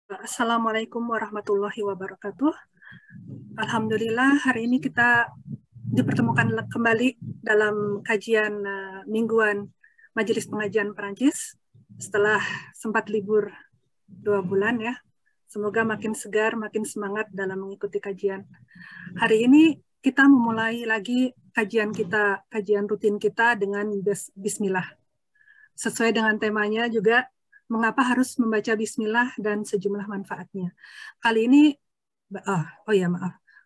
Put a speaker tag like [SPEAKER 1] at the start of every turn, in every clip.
[SPEAKER 1] Assalamualaikum warahmatullahi wabarakatuh. Alhamdulillah hari ini kita dipertemukan kembali dalam kajian mingguan Majelis Pengajian Perancis setelah sempat libur 2 bulan ya. Semoga makin segar, makin semangat dalam mengikuti kajian. Hari ini kita memulai lagi kajian kita, kajian rutin kita dengan Bismillah. Sesuai dengan temanya juga, mengapa harus membaca Bismillah dan sejumlah manfaatnya. Kali ini,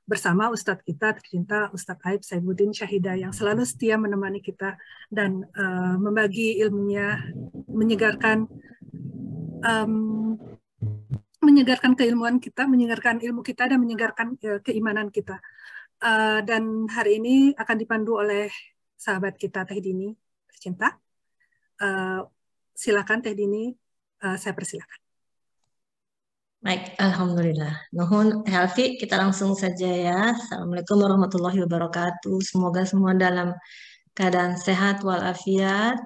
[SPEAKER 1] bersama Ustadz kita tercinta Ustadz Aib Saibuddin Syahidah yang selalu setia menemani kita dan membagi ilmunya, menyegarkan keilmuan kita, menyegarkan ilmu kita dan menyegarkan keimanan kita. Dan hari ini akan dipandu oleh sahabat kita Teh Dini tercinta. Silakan Teh Dini, saya persilakan.
[SPEAKER 2] Baik, Alhamdulillah. Nuhun, Helvi, kita langsung saja ya. Assalamualaikum warahmatullahi wabarakatuh. Semoga semua dalam keadaan sehat walafiat.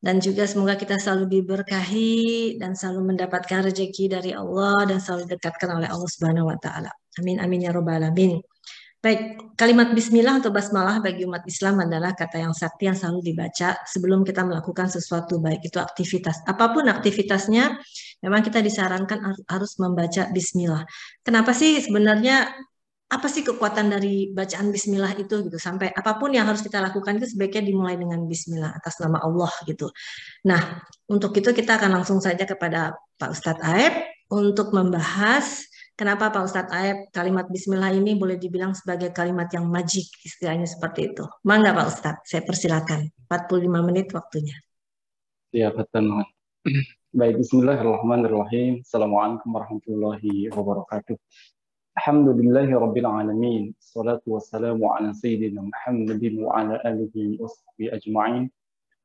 [SPEAKER 2] Dan juga semoga kita selalu diberkahi dan selalu mendapatkan rezeki dari Allah dan selalu didekatkan oleh Allah Subhanahu wa taala. Amin amin ya rabbal alamin. Baik, kalimat bismillah atau basmalah bagi umat Islam adalah kata yang sakti yang selalu dibaca sebelum kita melakukan sesuatu, baik itu aktivitas. Apapun aktivitasnya, memang kita disarankan harus membaca bismillah. Kenapa sih sebenarnya, apa sih kekuatan dari bacaan bismillah itu gitu? Sampai apapun yang harus kita lakukan itu sebaiknya dimulai dengan bismillah atas nama Allah gitu. Nah, untuk itu kita akan langsung saja kepada Pak Ustadz Aib untuk membahas kenapa Pak Ustadz Aib kalimat bismillah ini boleh dibilang sebagai kalimat yang magic, istilahnya seperti itu. Mangga Pak Ustadz, saya persilakan. 45 menit waktunya.
[SPEAKER 3] Ya, betul. Baik, bismillahirrahmanirrahim. Assalamualaikum warahmatullahi wabarakatuh. Alhamdulillahi rabbil alamin. Salatu wassalamu ala sayyidina Muhammadin wa ala alihi wa sahbihi ajma'in.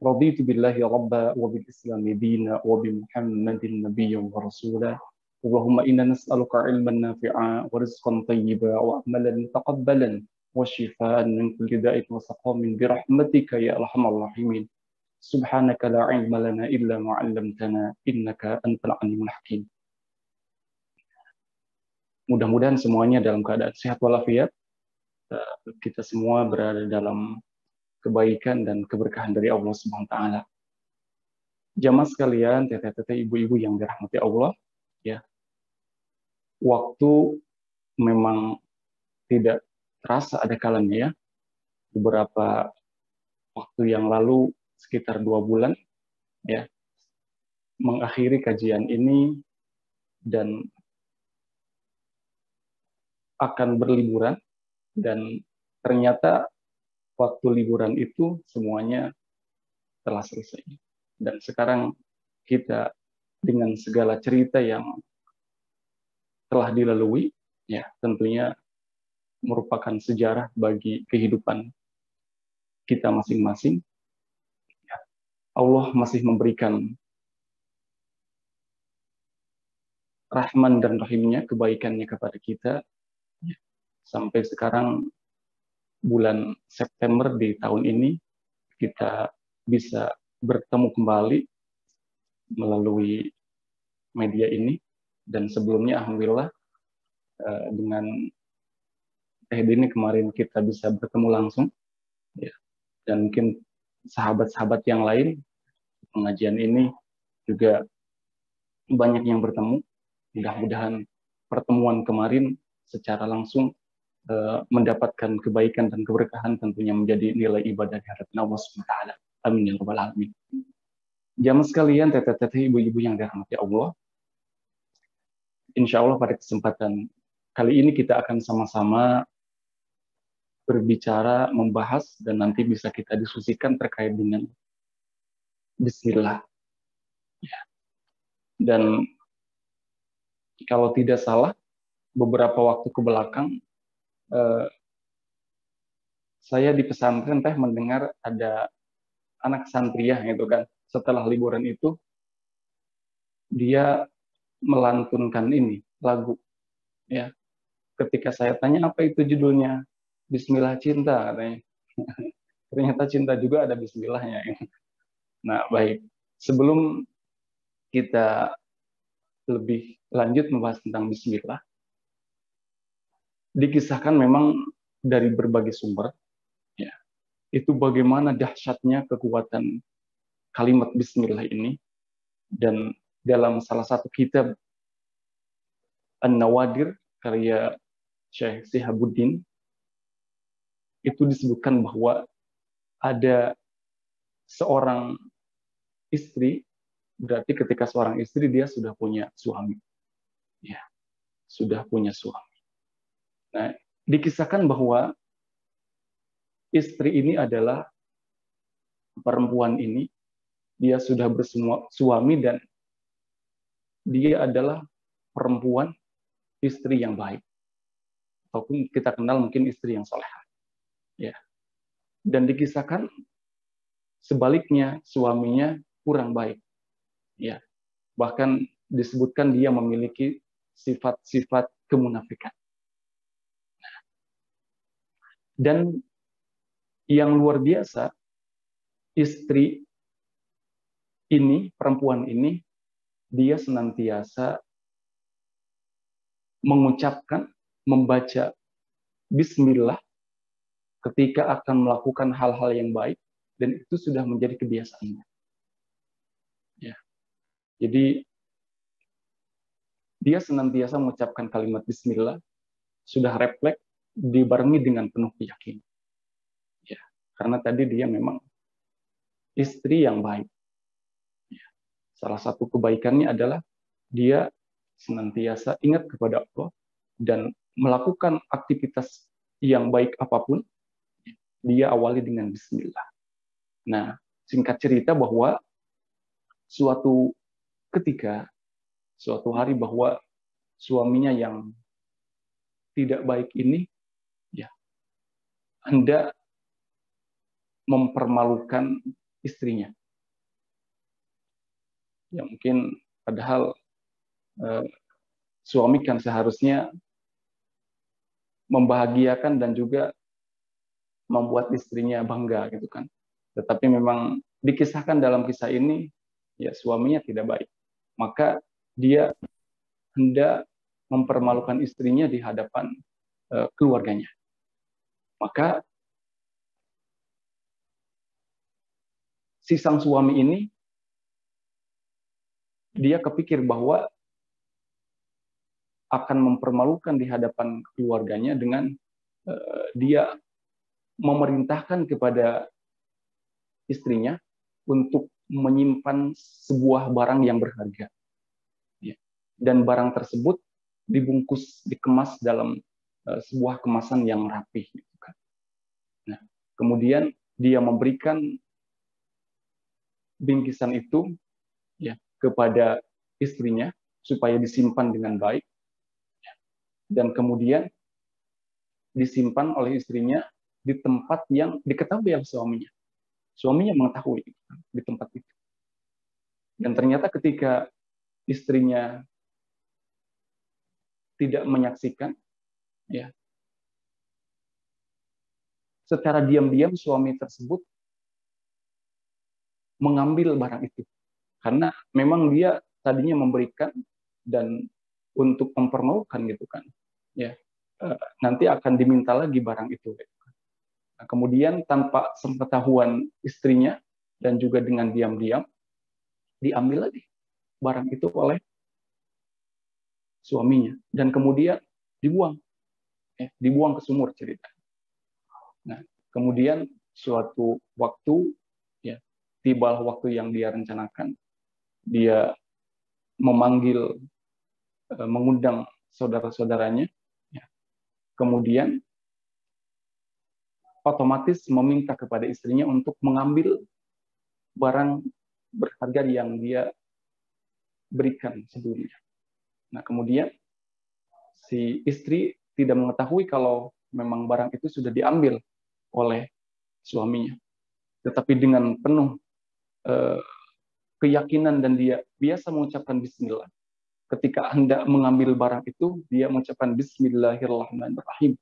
[SPEAKER 3] Raditu billahi rabba wa bil islami dina wa bi Muhammadin nabiyyan wa rasula. Allahumma inna nas'aluka ilman nafi'a wa rizqan tayyiba wa amalan taqabbalan wa shifaan min kulli da'in wa saqamin bi rahmatika ya arhamar rahimin. Subhanaka la ilma lana illa ma 'allamtana innaka antal alimul hakim. Mudah-mudahan semuanya dalam keadaan sehat walafiat. Kita semua berada dalam kebaikan dan keberkahan dari Allah Subhanahu wa taala. Jamaah sekalian, teteh-teteh, ibu-ibu yang dirahmati Allah, ya. Waktu memang tidak terasa ada kalanya ya. Beberapa waktu yang lalu sekitar 2 bulan ya mengakhiri kajian ini dan akan berliburan, dan ternyata waktu liburan itu semuanya telah selesai. Dan sekarang kita dengan segala cerita yang telah dilalui, ya tentunya merupakan sejarah bagi kehidupan kita masing-masing. Allah masih memberikan rahman dan rahimnya, kebaikannya kepada kita. Sampai sekarang bulan September di tahun ini kita bisa bertemu kembali melalui media ini, dan sebelumnya alhamdulillah dengan Teh Dini kemarin kita bisa bertemu langsung ya. Dan mungkin sahabat-sahabat yang lain pengajian ini juga banyak yang bertemu. Mudah-mudahan pertemuan kemarin secara langsung mendapatkan kebaikan dan keberkahan, tentunya menjadi nilai ibadah di hadapan Allah Subhanahu wa taala. Amin ya rabbal alamin. Jamaah sekalian, teteh-teteh, ibu-ibu yang dirahmati Allah, insya Allah pada kesempatan kali ini kita akan sama-sama berbicara, membahas, dan nanti bisa kita diskusikan terkait dengan Bismillah. Ya. Dan kalau tidak salah, beberapa waktu ke belakang, saya di pesantren teh mendengar ada anak santriah gitu kan, setelah liburan itu dia melantunkan ini lagu ya. Ketika saya tanya apa itu judulnya, Bismillah Cinta katanya. Ternyata cinta juga ada bismillahnya. Nah baik, sebelum kita lebih lanjut membahas tentang bismillah, dikisahkan memang dari berbagai sumber, ya, itu bagaimana dahsyatnya kekuatan kalimat bismillah ini. Dan dalam salah satu kitab An-Nawadir karya Syekh Sihabuddin, itu disebutkan bahwa ada seorang istri, berarti ketika seorang istri dia sudah punya suami, ya, sudah punya suami. Nah, dikisahkan bahwa istri ini adalah perempuan ini, dia sudah bersuami dan dia adalah perempuan istri yang baik, ataupun kita kenal mungkin istri yang solehah, ya. Dan dikisahkan sebaliknya suaminya kurang baik, ya. Bahkan disebutkan dia memiliki sifat-sifat kemunafikan. Dan yang luar biasa, istri ini, perempuan ini, dia senantiasa mengucapkan, membaca bismillah ketika akan melakukan hal-hal yang baik, dan itu sudah menjadi kebiasaannya. Ya. Jadi dia senantiasa mengucapkan kalimat bismillah, sudah refleks, dibarengi dengan penuh keyakinan. Ya. Karena tadi dia memang istri yang baik. Ya. Salah satu kebaikannya adalah dia senantiasa ingat kepada Allah dan melakukan aktivitas yang baik apapun, dia awali dengan bismillah. Nah, singkat cerita bahwa suatu ketika, suatu hari bahwa suaminya yang tidak baik ini, ya, hendak mempermalukan istrinya. Ya mungkin padahal suami kan seharusnya membahagiakan dan juga membuat istrinya bangga gitu kan. Tetapi memang dikisahkan dalam kisah ini, ya suaminya tidak baik. Maka dia hendak mempermalukan istrinya di hadapan keluarganya. Maka si sang suami ini, dia kepikir bahwa akan mempermalukan di hadapan keluarganya dengan dia memerintahkan kepada istrinya untuk menyimpan sebuah barang yang berharga. Ya. Dan barang tersebut dibungkus, dikemas dalam sebuah kemasan yang rapih. Gitu kan. Nah, kemudian dia memberikan bingkisan itu, ya, kepada istrinya supaya disimpan dengan baik, dan kemudian disimpan oleh istrinya di tempat yang diketahui oleh suaminya. Suaminya mengetahui di tempat itu. Dan ternyata ketika istrinya tidak menyaksikan, ya, secara diam-diam suami tersebut mengambil barang itu. Karena memang dia tadinya memberikan dan untuk mempermalukan gitu kan. Ya, nanti akan diminta lagi barang itu. Nah, kemudian tanpa sepengetahuan istrinya dan juga dengan diam-diam diambil lagi barang itu oleh suaminya dan kemudian dibuang, dibuang ke sumur cerita. Nah, kemudian suatu waktu, ya, tibalah waktu yang dia rencanakan, dia memanggil, mengundang saudara-saudaranya, ya. Kemudian otomatis meminta kepada istrinya untuk mengambil barang berharga yang dia berikan sebelumnya. Nah, kemudian si istri tidak mengetahui kalau memang barang itu sudah diambil oleh suaminya. Tetapi dengan penuh keyakinan dan dia biasa mengucapkan bismillah. Ketika hendak mengambil barang itu, dia mengucapkan bismillahirrahmanirrahim.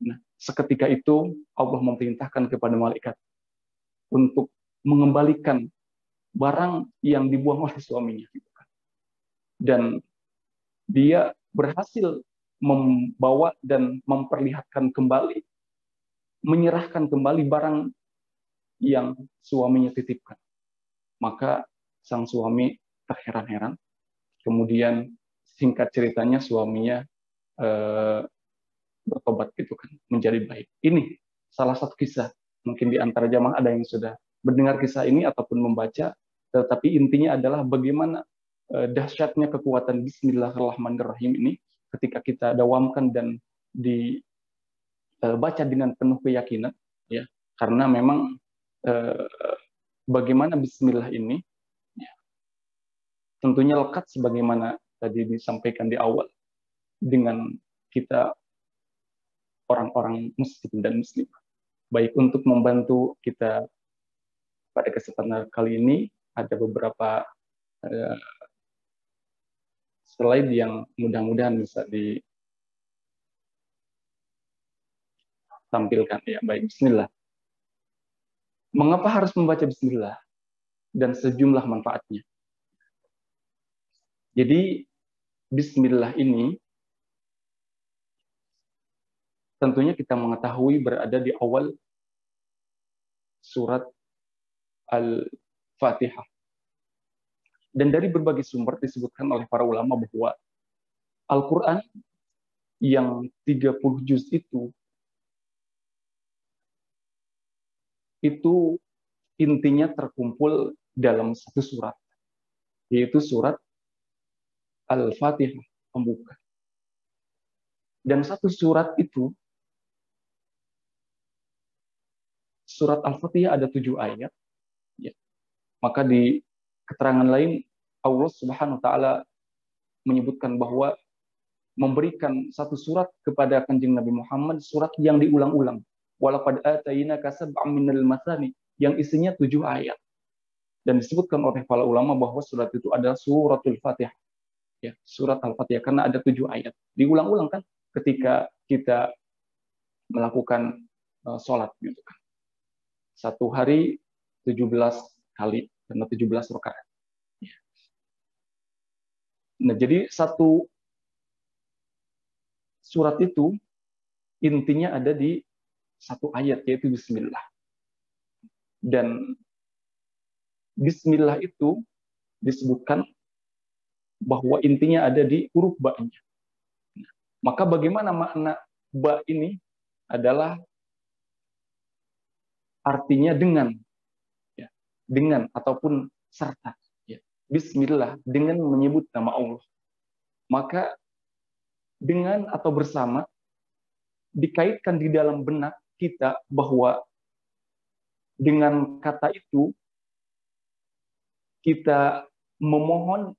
[SPEAKER 3] Nah, seketika itu Allah memerintahkan kepada malaikat untuk mengembalikan barang yang dibuang oleh suaminya. Dan dia berhasil membawa dan memperlihatkan kembali, menyerahkan kembali barang yang suaminya titipkan. Maka sang suami terheran-heran. Kemudian singkat ceritanya suaminya bertobat gitu kan, menjadi baik. Ini salah satu kisah. Mungkin di antara jamaah ada yang sudah mendengar kisah ini ataupun membaca, tetapi intinya adalah bagaimana dahsyatnya kekuatan Bismillahirrahmanirrahim ini ketika kita dawamkan dan dibaca dengan penuh keyakinan, ya, karena memang bagaimana Bismillah ini ya, tentunya lekat sebagaimana tadi disampaikan di awal dengan kita orang-orang muslim dan muslimah. Baik, untuk membantu kita pada kesempatan kali ini ada beberapa slide yang mudah-mudahan bisa ditampilkan ya. Baik, bismillah. Mengapa harus membaca bismillah dan sejumlah manfaatnya? Jadi bismillah ini tentunya kita mengetahui berada di awal surat Al-Fatihah. Dan dari berbagai sumber disebutkan oleh para ulama bahwa Al-Quran yang 30 juz itu intinya terkumpul dalam satu surat, yaitu surat Al-Fatihah pembuka. Dan satu surat itu, surat Al-Fatihah ada 7 ayat. Ya. Maka di keterangan lain, Allah Subhanahu wa Ta'ala menyebutkan bahwa memberikan satu surat kepada Kanjeng Nabi Muhammad, surat yang diulang-ulang. Walaqad atainaka sab'an minal mathani, yang isinya 7 ayat. Dan disebutkan oleh para ulama bahwa surat itu adalah suratul Fatihah. Ya, surat Al-Fatihah, karena ada 7 ayat. Diulang-ulang kan ketika kita melakukan sholat. Gitu kan. Satu hari 17 kali, karena 17 rakaat. Nah, jadi satu surat itu intinya ada di satu ayat, yaitu Bismillah. Dan Bismillah itu disebutkan bahwa intinya ada di huruf ba-nya. Maka bagaimana makna ba ini adalah artinya dengan, ya, dengan ataupun serta. Ya. Bismillah, dengan menyebut nama Allah. Maka dengan atau bersama dikaitkan di dalam benak kita bahwa dengan kata itu kita memohon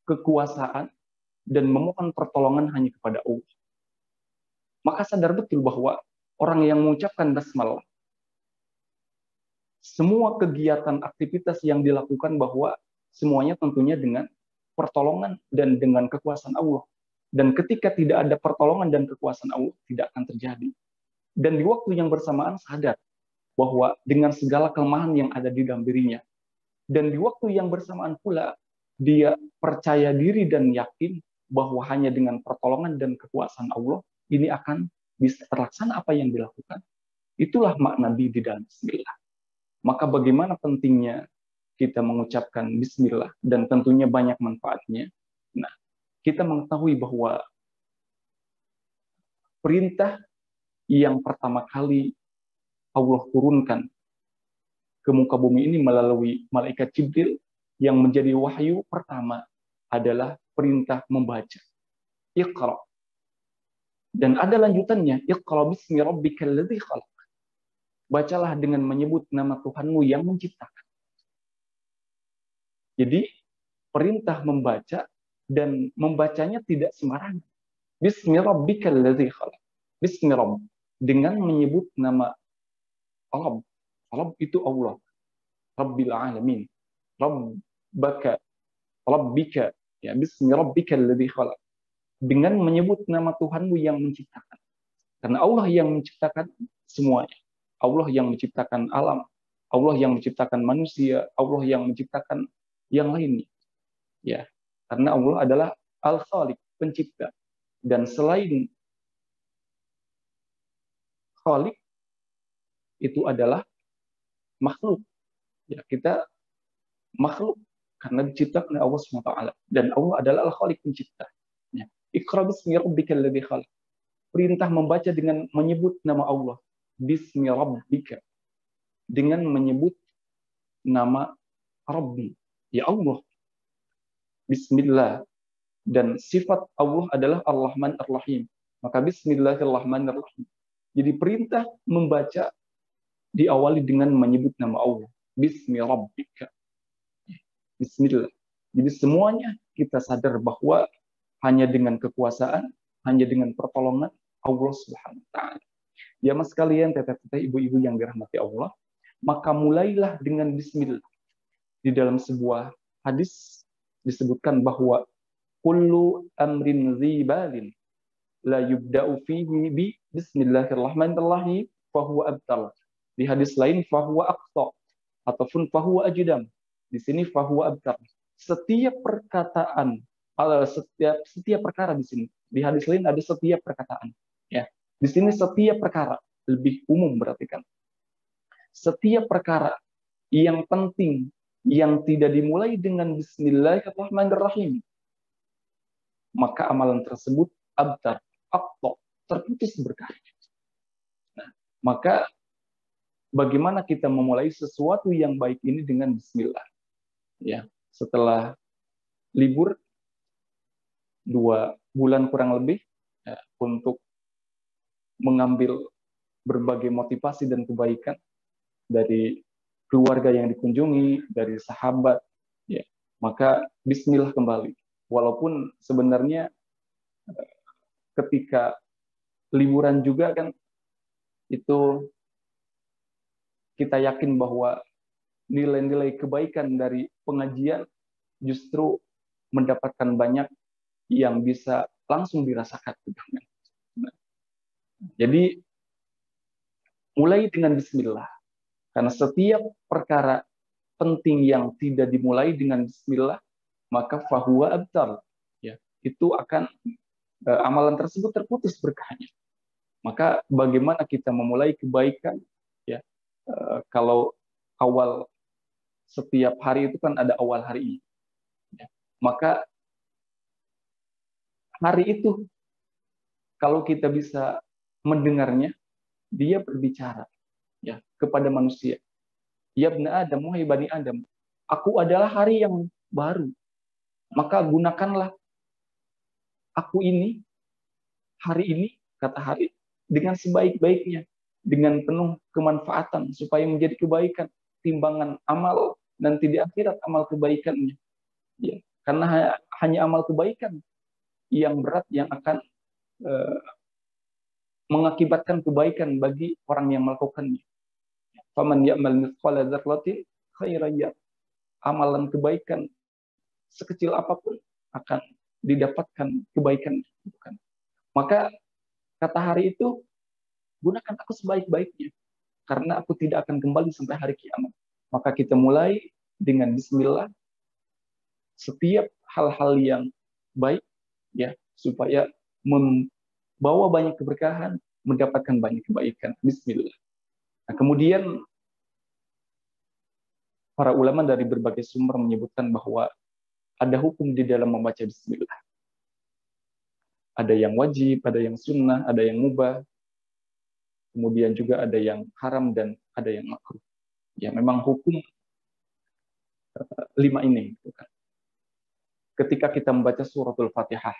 [SPEAKER 3] kekuasaan dan memohon pertolongan hanya kepada Allah. Maka sadar betul bahwa orang yang mengucapkan basmalah, semua kegiatan aktivitas yang dilakukan bahwa semuanya tentunya dengan pertolongan dan dengan kekuasaan Allah. Dan ketika tidak ada pertolongan dan kekuasaan Allah, tidak akan terjadi. Dan di waktu yang bersamaan sadar bahwa dengan segala kelemahan yang ada di dalam dirinya, dan di waktu yang bersamaan pula dia percaya diri dan yakin bahwa hanya dengan pertolongan dan kekuasaan Allah ini akan bisa terlaksana apa yang dilakukan. Itulah makna di dalam Bismillah. Maka bagaimana pentingnya kita mengucapkan Bismillah, dan tentunya banyak manfaatnya. Nah, kita mengetahui bahwa perintah yang pertama kali Allah turunkan ke muka bumi ini melalui malaikat Jibril, yang menjadi wahyu pertama adalah perintah membaca. Iqra. Dan ada lanjutannya, Iqra bismi rabbikal ladzi khalaq. Bacalah dengan menyebut nama Tuhanmu yang menciptakan. Jadi perintah membaca, dan membacanya tidak sembarangan. Bismi rabbikal ladzi khalaq. Bismi rabb, dengan menyebut nama Allah. Allah itu Allah. Rabbil alamin. Rabbaka. Rabbika. Ya, bismi rabbikal ladzi khalaq. Dengan menyebut nama Tuhanmu yang menciptakan. Karena Allah yang menciptakan semuanya. Allah yang menciptakan alam. Allah yang menciptakan manusia. Allah yang menciptakan yang lainnya. Ya, karena Allah adalah Al-Khaliq, pencipta. Dan selain Khaliq itu adalah makhluk. Ya, kita makhluk karena diciptakan oleh Allah SWT. Dan Allah adalah Al-Khaliq, pencipta. Ya. Iqra bismi rabbikal ladzi khalaq. Perintah membaca dengan menyebut nama Allah. Bismi rabbika. Dengan menyebut nama Rabbi. Ya Allah. Bismillah. Dan sifat Allah adalah Ar-Rahman Ar-Rahim. Maka Bismillahirrahmanirrahim. Jadi perintah membaca diawali dengan menyebut nama Allah. Bismi rabbika. Bismillah. Jadi semuanya kita sadar bahwa hanya dengan kekuasaan, hanya dengan pertolongan Allah Subhanahu wa taala. Ya mas sekalian, teteh-teteh, ibu-ibu yang dirahmati Allah, maka mulailah dengan bismillah. Di dalam sebuah hadis disebutkan bahwa kullu amrin zibalin la yubda'u fihi bi bismillahirrahmanirrahim fahuwa abtar. Di hadis lain fahuwa aqta ataupun fahuwa ajdam. Di sini fahuwa abtar. Setiap perkataan, setiap perkara di sini. Di hadis lain ada setiap perkataan. Ya, di sini setiap perkara lebih umum berarti kan. Setiap perkara yang penting yang tidak dimulai dengan Bismillahirrahmanirrahim, maka amalan tersebut abtar, aqta, terputus berkahnya. Nah, maka bagaimana kita memulai sesuatu yang baik ini dengan Bismillah? Ya, setelah libur 2 bulan kurang lebih ya, untuk mengambil berbagai motivasi dan kebaikan dari keluarga yang dikunjungi, dari sahabat, ya, maka Bismillah kembali. Walaupun sebenarnya ketika liburan juga kan itu kita yakin bahwa nilai-nilai kebaikan dari pengajian justru mendapatkan banyak yang bisa langsung dirasakan. Nah, jadi mulai dengan Bismillah, karena setiap perkara penting yang tidak dimulai dengan Bismillah maka fahuwa abtar, ya, itu akan amalan tersebut terputus berkahnya. Maka bagaimana kita memulai kebaikan, ya, kalau awal setiap hari itu kan ada awal hari, ya, maka hari itu kalau kita bisa mendengarnya, dia berbicara, ya, kepada manusia. Ya bani Adam, wahai bani Adam, aku adalah hari yang baru. Maka gunakanlah aku ini, hari ini, kata hari, dengan sebaik-baiknya, dengan penuh kemanfaatan, supaya menjadi kebaikan, timbangan amal, nanti di akhirat amal kebaikannya. Ya, karena hanya amal kebaikan yang berat yang akan mengakibatkan kebaikan bagi orang yang melakukannya. Faman ya'mal mithqala dzarratin khairan yarah. Amalan kebaikan sekecil apapun akan didapatkan kebaikan. Maka kata hari itu, gunakan aku sebaik-baiknya, karena aku tidak akan kembali sampai hari kiamat. Maka kita mulai dengan Bismillah setiap hal-hal yang baik, ya, supaya membawa banyak keberkahan, mendapatkan banyak kebaikan. Bismillah. Nah, kemudian para ulama dari berbagai sumber menyebutkan bahwa ada hukum di dalam membaca Bismillah. Ada yang wajib, ada yang sunnah, ada yang mubah. Kemudian juga ada yang haram dan ada yang makruh. Ya, memang hukum 5 ini. Ketika kita membaca suratul Fatihah,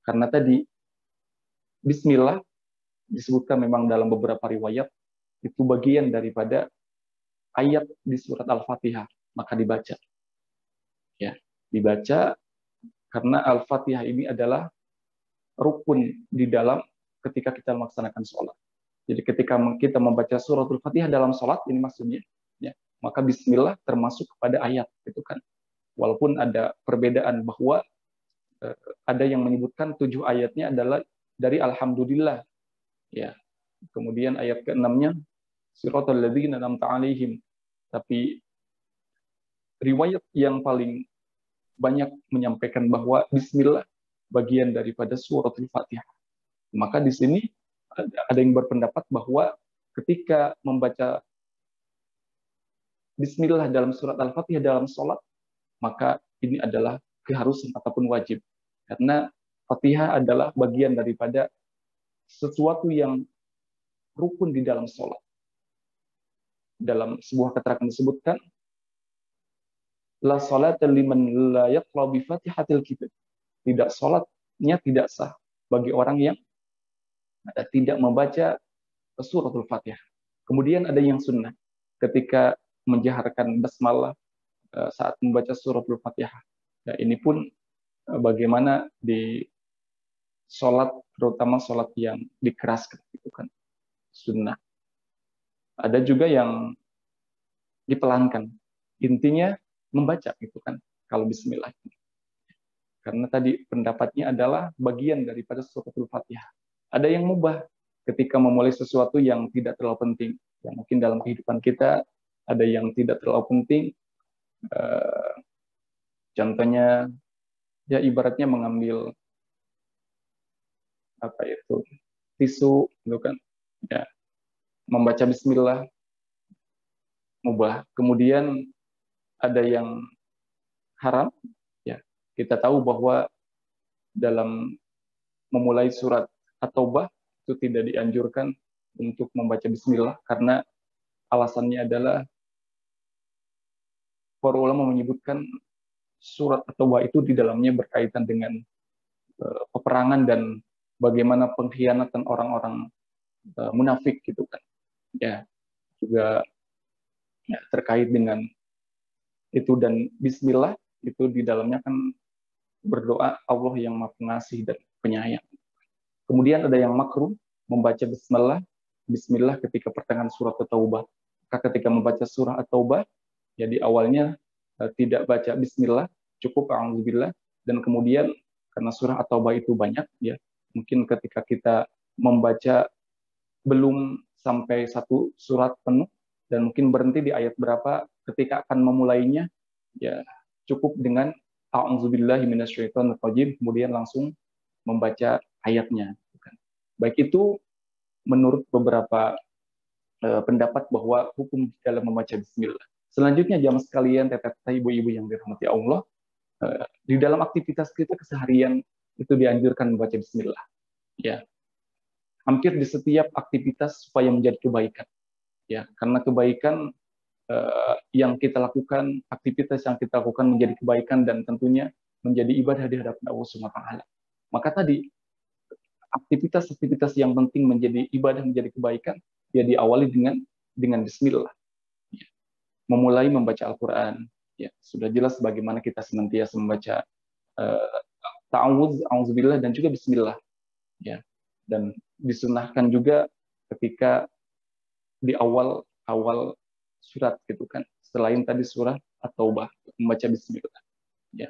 [SPEAKER 3] karena tadi Bismillah disebutkan memang dalam beberapa riwayat, itu bagian daripada ayat di surat Al-Fatihah, maka dibaca. Ya, dibaca karena Al-Fatihah ini adalah rukun di dalam ketika kita melaksanakan sholat. Jadi ketika kita membaca suratul Fatihah dalam sholat, ini maksudnya, ya, maka Bismillah termasuk kepada ayat, gitu kan. Walaupun ada perbedaan bahwa ada yang menyebutkan 7 ayatnya adalah dari Alhamdulillah, ya. Kemudian ayat ke-6-nya siratal ladzina an'amta 'alaihim. Tapi riwayat yang paling banyak menyampaikan bahwa Bismillah bagian daripada suratul Fatihah. Maka di sini ada yang berpendapat bahwa ketika membaca Bismillah dalam surat Al-Fatihah dalam sholat, maka ini adalah keharusan ataupun wajib. Karena Fatihah adalah bagian daripada sesuatu yang rukun di dalam sholat. Dalam sebuah keterangan disebutkan, la salata liman la yaqra bi Fatihatil kitab. Tidak sholatnya tidak sah bagi orang yang tidak membaca suratul Fatihah. Kemudian ada yang sunnah ketika menjaharkan basmalah saat membaca suratul Fatihah. Nah, ini pun bagaimana di sholat, terutama sholat yang dikeraskan, itu kan sunnah. Ada juga yang dipelankan. Intinya membaca, itu kan, kalau bismillah. Karena tadi pendapatnya adalah bagian daripada suratul Fatihah. Ada yang mubah ketika memulai sesuatu yang tidak terlalu penting. Yang mungkin dalam kehidupan kita ada yang tidak terlalu penting. Contohnya, ya ibaratnya mengambil apa itu tisu, gitu kan? Ya, membaca Bismillah, mubah. Kemudian ada yang haram. Ya, kita tahu bahwa dalam memulai surat At-Taubah itu tidak dianjurkan untuk membaca Bismillah karena alasannya adalah para ulama menyebutkan surat At-Taubah itu di dalamnya berkaitan dengan peperangan dan bagaimana pengkhianatan orang-orang munafik, gitu kan. Ya, juga ya, terkait dengan itu, dan Bismillah itu di dalamnya kan berdoa Allah yang Maha Pengasih dan Penyayang. Kemudian ada yang makruh membaca Bismillah ketika pertengahan surat At-Taubah. Ketika membaca surah At-Taubah, jadi awalnya tidak baca Bismillah, cukup A'udzubillah, dan kemudian karena surah At-Taubah itu banyak, ya mungkin ketika kita membaca belum sampai satu surat penuh dan mungkin berhenti di ayat berapa, ketika akan memulainya, ya cukup dengan A'udzubillahi minasyaitonirrajim, kemudian langsung membaca ayatnya. Baik itu menurut beberapa pendapat bahwa hukum dalam membaca Bismillah. Selanjutnya jamaah sekalian, teteh-teteh, ibu-ibu yang dirahmati Allah, di dalam aktivitas kita keseharian itu dianjurkan membaca Bismillah. Ya, hampir di setiap aktivitas supaya menjadi kebaikan. Ya, karena kebaikan yang kita lakukan, aktivitas yang kita lakukan menjadi kebaikan dan tentunya menjadi ibadah di hadapan Allah Subhanahu wa taala. Maka tadi aktivitas-aktivitas yang penting menjadi ibadah, menjadi kebaikan, ya diawali dengan Bismillah. Ya. Memulai membaca Al-Quran, ya sudah jelas bagaimana kita senantiasa membaca ta'awudz, a'udzubillah, dan juga Bismillah. Ya. Dan disunahkan juga ketika di awal surat, gitu kan, selain tadi surah At-Taubah, membaca Bismillah. Ya.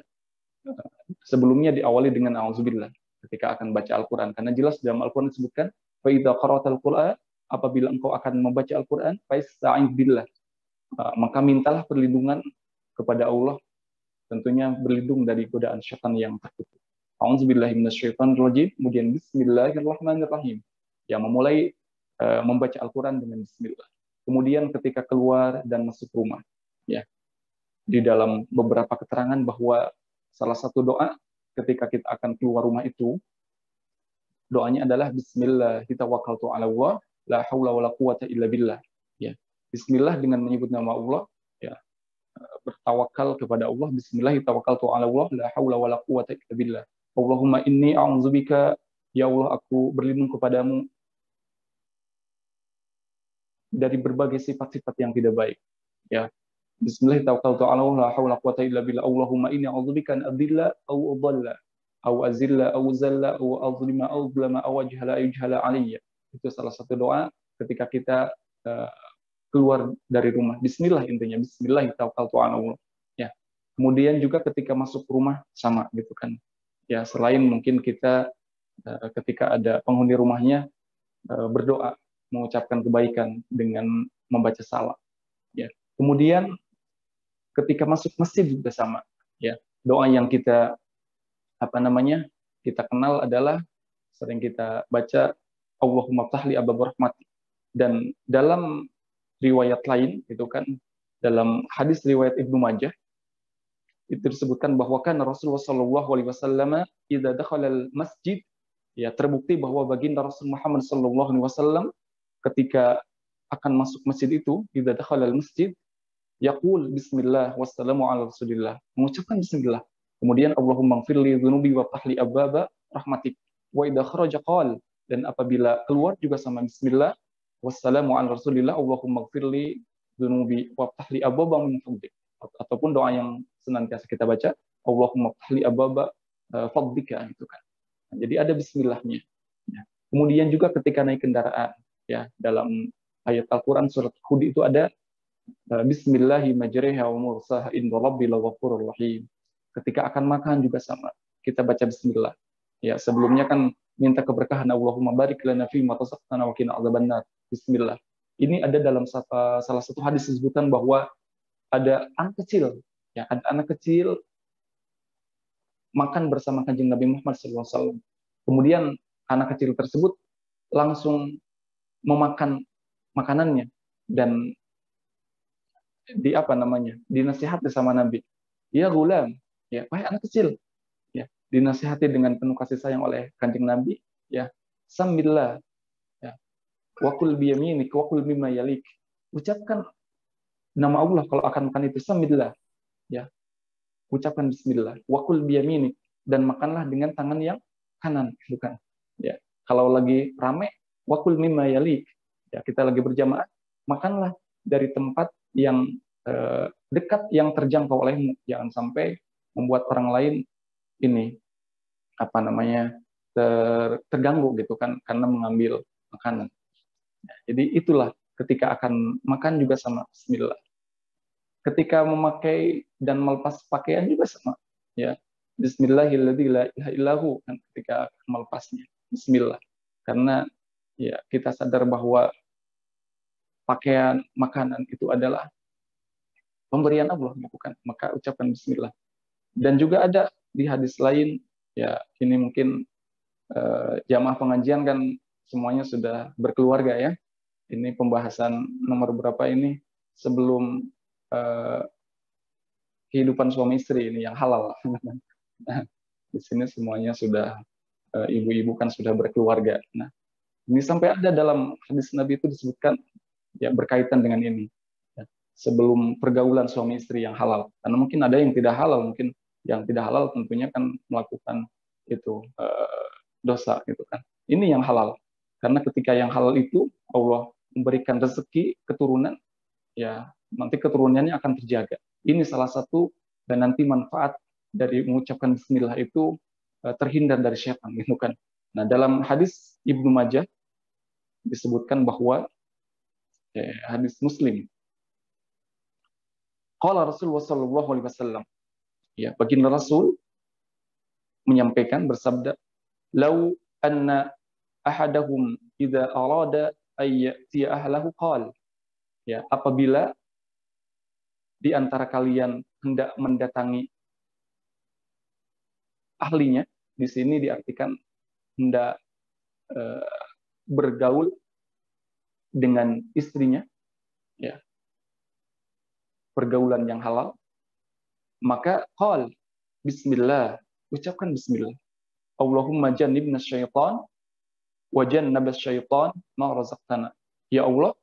[SPEAKER 3] Sebelumnya diawali dengan a'udzubillah ketika akan baca Al-Quran. Karena jelas dalam Al-Quran disebutkan, فَإِذَا قَرَأْتَ الْقُرْآنَ, apabila engkau akan membaca Al-Quran, فَإِسْتَعِنْ بِاللَّهِ, maka mintalah perlindungan kepada Allah, tentunya berlindung dari godaan syaitan yang terkutuk. A'udzubillahi minasyaitonirrajim, kemudian Bismillahirrahmanirrahim. Yang memulai membaca Al-Quran dengan Bismillah. Kemudian ketika keluar dan masuk rumah, ya, di dalam beberapa keterangan bahwa salah satu doa ketika kita akan keluar rumah itu, doanya adalah Bismillah tawakkaltu 'ala Allah, la haula wala quwata illa billah. Ya, Bismillah dengan menyebut nama Allah, ya, bertawakal kepada Allah. Bismillah tawakkaltu 'ala Allah, la haula wala quwata illa billah. Allahumma inni a'udzubika, ya Allah aku berlindung kepadamu dari berbagai sifat-sifat yang tidak baik. Ya, Bismillah tawakkaltu 'ala Allah, la haula wala quwata illa billah. Allahumma inni a'udzubika an adilla aw udalla aw azilla aw zalla aw azlima aw zulama aw ajhala yujhala alayya. Itu salah satu doa ketika kita keluar dari rumah. Bismillah intinya, Bismillah tawakkaltu 'ala Allah. Ya. Kemudian juga ketika masuk rumah sama, gitu kan. Ya, selain mungkin kita ketika ada penghuni rumahnya berdoa, mengucapkan kebaikan dengan membaca salam. Ya. Kemudian ketika masuk masjid juga sama, ya. Doa yang kita kita kenal adalah sering kita baca Allahumma ftahli abwaab rahmatik. Dan dalam riwayat lain itu kan, dalam hadis riwayat Ibnu Majah itu disebutkan bahwa kan Rasulullah Shallallahu Alaihi Wasallam idza dakhala al-masjid, ya terbukti bahwa baginda Rasul Muhammad Shallallahu Alaihi Wasallam ketika akan masuk masjid itu, idza dakhala al-masjid yaqul bismillah wassalamu ala rasulillah, mengucapkan bismillah, kemudian Allahumma ighfirli dzunubi wa ftahli abwaaba rahmatik, wa idza kharaja qala, dan apabila keluar juga sama bismillah wassalamu ala rasulillah, Allahumma ighfirli dzunubi wa ftahli abwaaba min fadlik, ataupun doa yang senantiasa kita baca, Allahumma ftahli abwaaba fadlika, gitu kan. Nah, jadi ada bismillahnya. Ya. Kemudian juga ketika naik kendaraan, ya dalam ayat Al-Quran surat Hud itu ada Bismillahi majriha wa mursaha inna rabbil ghafurur rahim. Ketika akan makan juga sama, kita baca bismillah. Ya, sebelumnya kan minta keberkahan, Allahumma barik lana fi ma razaqtana wa qina adzabannar. Bismillah. Ini ada dalam salah satu hadis disebutkan bahwa ada anak kecil, ya, ada anak kecil makan bersama Kanjeng Nabi Muhammad SAW. Kemudian anak kecil tersebut langsung memakan makanannya dan dinasihati sama Nabi. Ya gulam, ya wahai anak kecil, ya dinasihati dengan penuh kasih sayang oleh Kanjeng Nabi, ya sambillah, ya wakul biyaminik wakul mimma yalik, ucapkan nama Allah kalau akan makan itu, sambillah, ya ucapkan bismillah, wakul biyaminik, dan makanlah dengan tangan yang kanan, bukan, ya kalau lagi rame wakul mimma yalik, ya kita lagi berjamaah, makanlah dari tempat yang dekat yang terjangkau olehmu, jangan sampai membuat orang lain ini terganggu gitu kan karena mengambil makanan. Ya, jadi itulah ketika akan makan juga sama bismillah. Ketika memakai dan melepas pakaian juga sama, ya bismillahilladzi la ilaha illahu, kan ketika melepasnya bismillah, karena ya kita sadar bahwa pakaian, makanan itu adalah pemberian Allah, bukan, maka ucapkan bismillah. Dan juga ada di hadis lain, ya ini mungkin jamaah pengajian kan semuanya sudah berkeluarga ya. Ini pembahasan nomor berapa ini sebelum kehidupan suami istri ini yang halal. Nah, di sini semuanya sudah ibu-ibu kan sudah berkeluarga. Nah, ini sampai ada dalam hadis Nabi itu disebutkan ya berkaitan dengan ini. Ya, sebelum pergaulan suami istri yang halal. Karena mungkin ada yang tidak halal, mungkin yang tidak halal tentunya kan melakukan itu dosa gitu kan. Ini yang halal. Karena ketika yang halal itu Allah memberikan rezeki keturunan, ya nanti keturunannya akan terjaga. Ini salah satu dan nanti manfaat dari mengucapkan bismillah itu terhindar dari syaitan gitu kan. Nah, dalam hadis Ibnu Majah disebutkan bahwa hadis Muslim, qala Rasulullah sallallahu alaihi wasallam, ya baginda Rasul menyampaikan bersabda, "Lau anna ahadahum idza arada ay ya'ti ahlahu qala." Ya, apabila di antara kalian hendak mendatangi ahlinya, di sini diartikan hendak bergaul dengan istrinya, ya pergaulan yang halal, maka qal bismillah, ucapkan bismillah, Allahumma jannibna syaitan wa jannabas syaitan ma razaqtana. Ya Allah,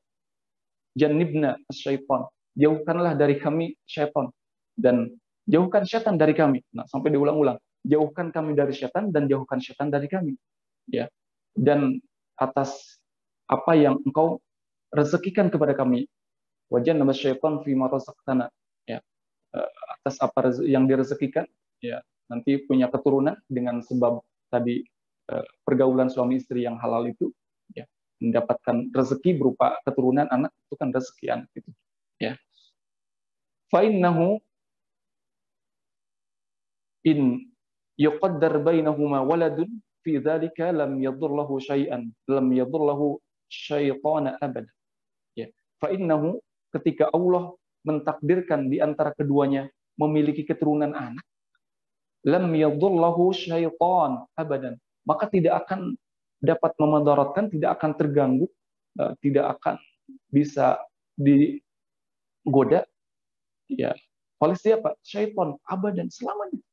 [SPEAKER 3] jannibna syaitan, jauhkanlah dari kami syaitan dan jauhkan syaitan dari kami. Nah, sampai diulang-ulang, jauhkan kami dari syaitan dan jauhkan syaitan dari kami, ya, dan atas apa yang engkau rezekikan kepada kami, wajan nama syaitan fi ma razaqtana, ya atas apa yang direzekikan, ya nanti punya keturunan dengan sebab tadi pergaulan suami istri yang halal itu, ya mendapatkan rezeki berupa keturunan anak, itu kan rezeki anak itu, ya. Fa innahu in yuqaddar bainahuma waladun fi dzalika lam yadurlahu syai'an, lam yadurlahu syaitana abada. Ya, fa innahu, ketika Allah mentakdirkan di antara keduanya memiliki keturunan anak, lam yadhurlahu syaitan abadan. Maka tidak akan dapat memudaratkan, tidak akan terganggu, tidak akan bisa digoda ya oleh siapa? Syaitan abadan, selamanya.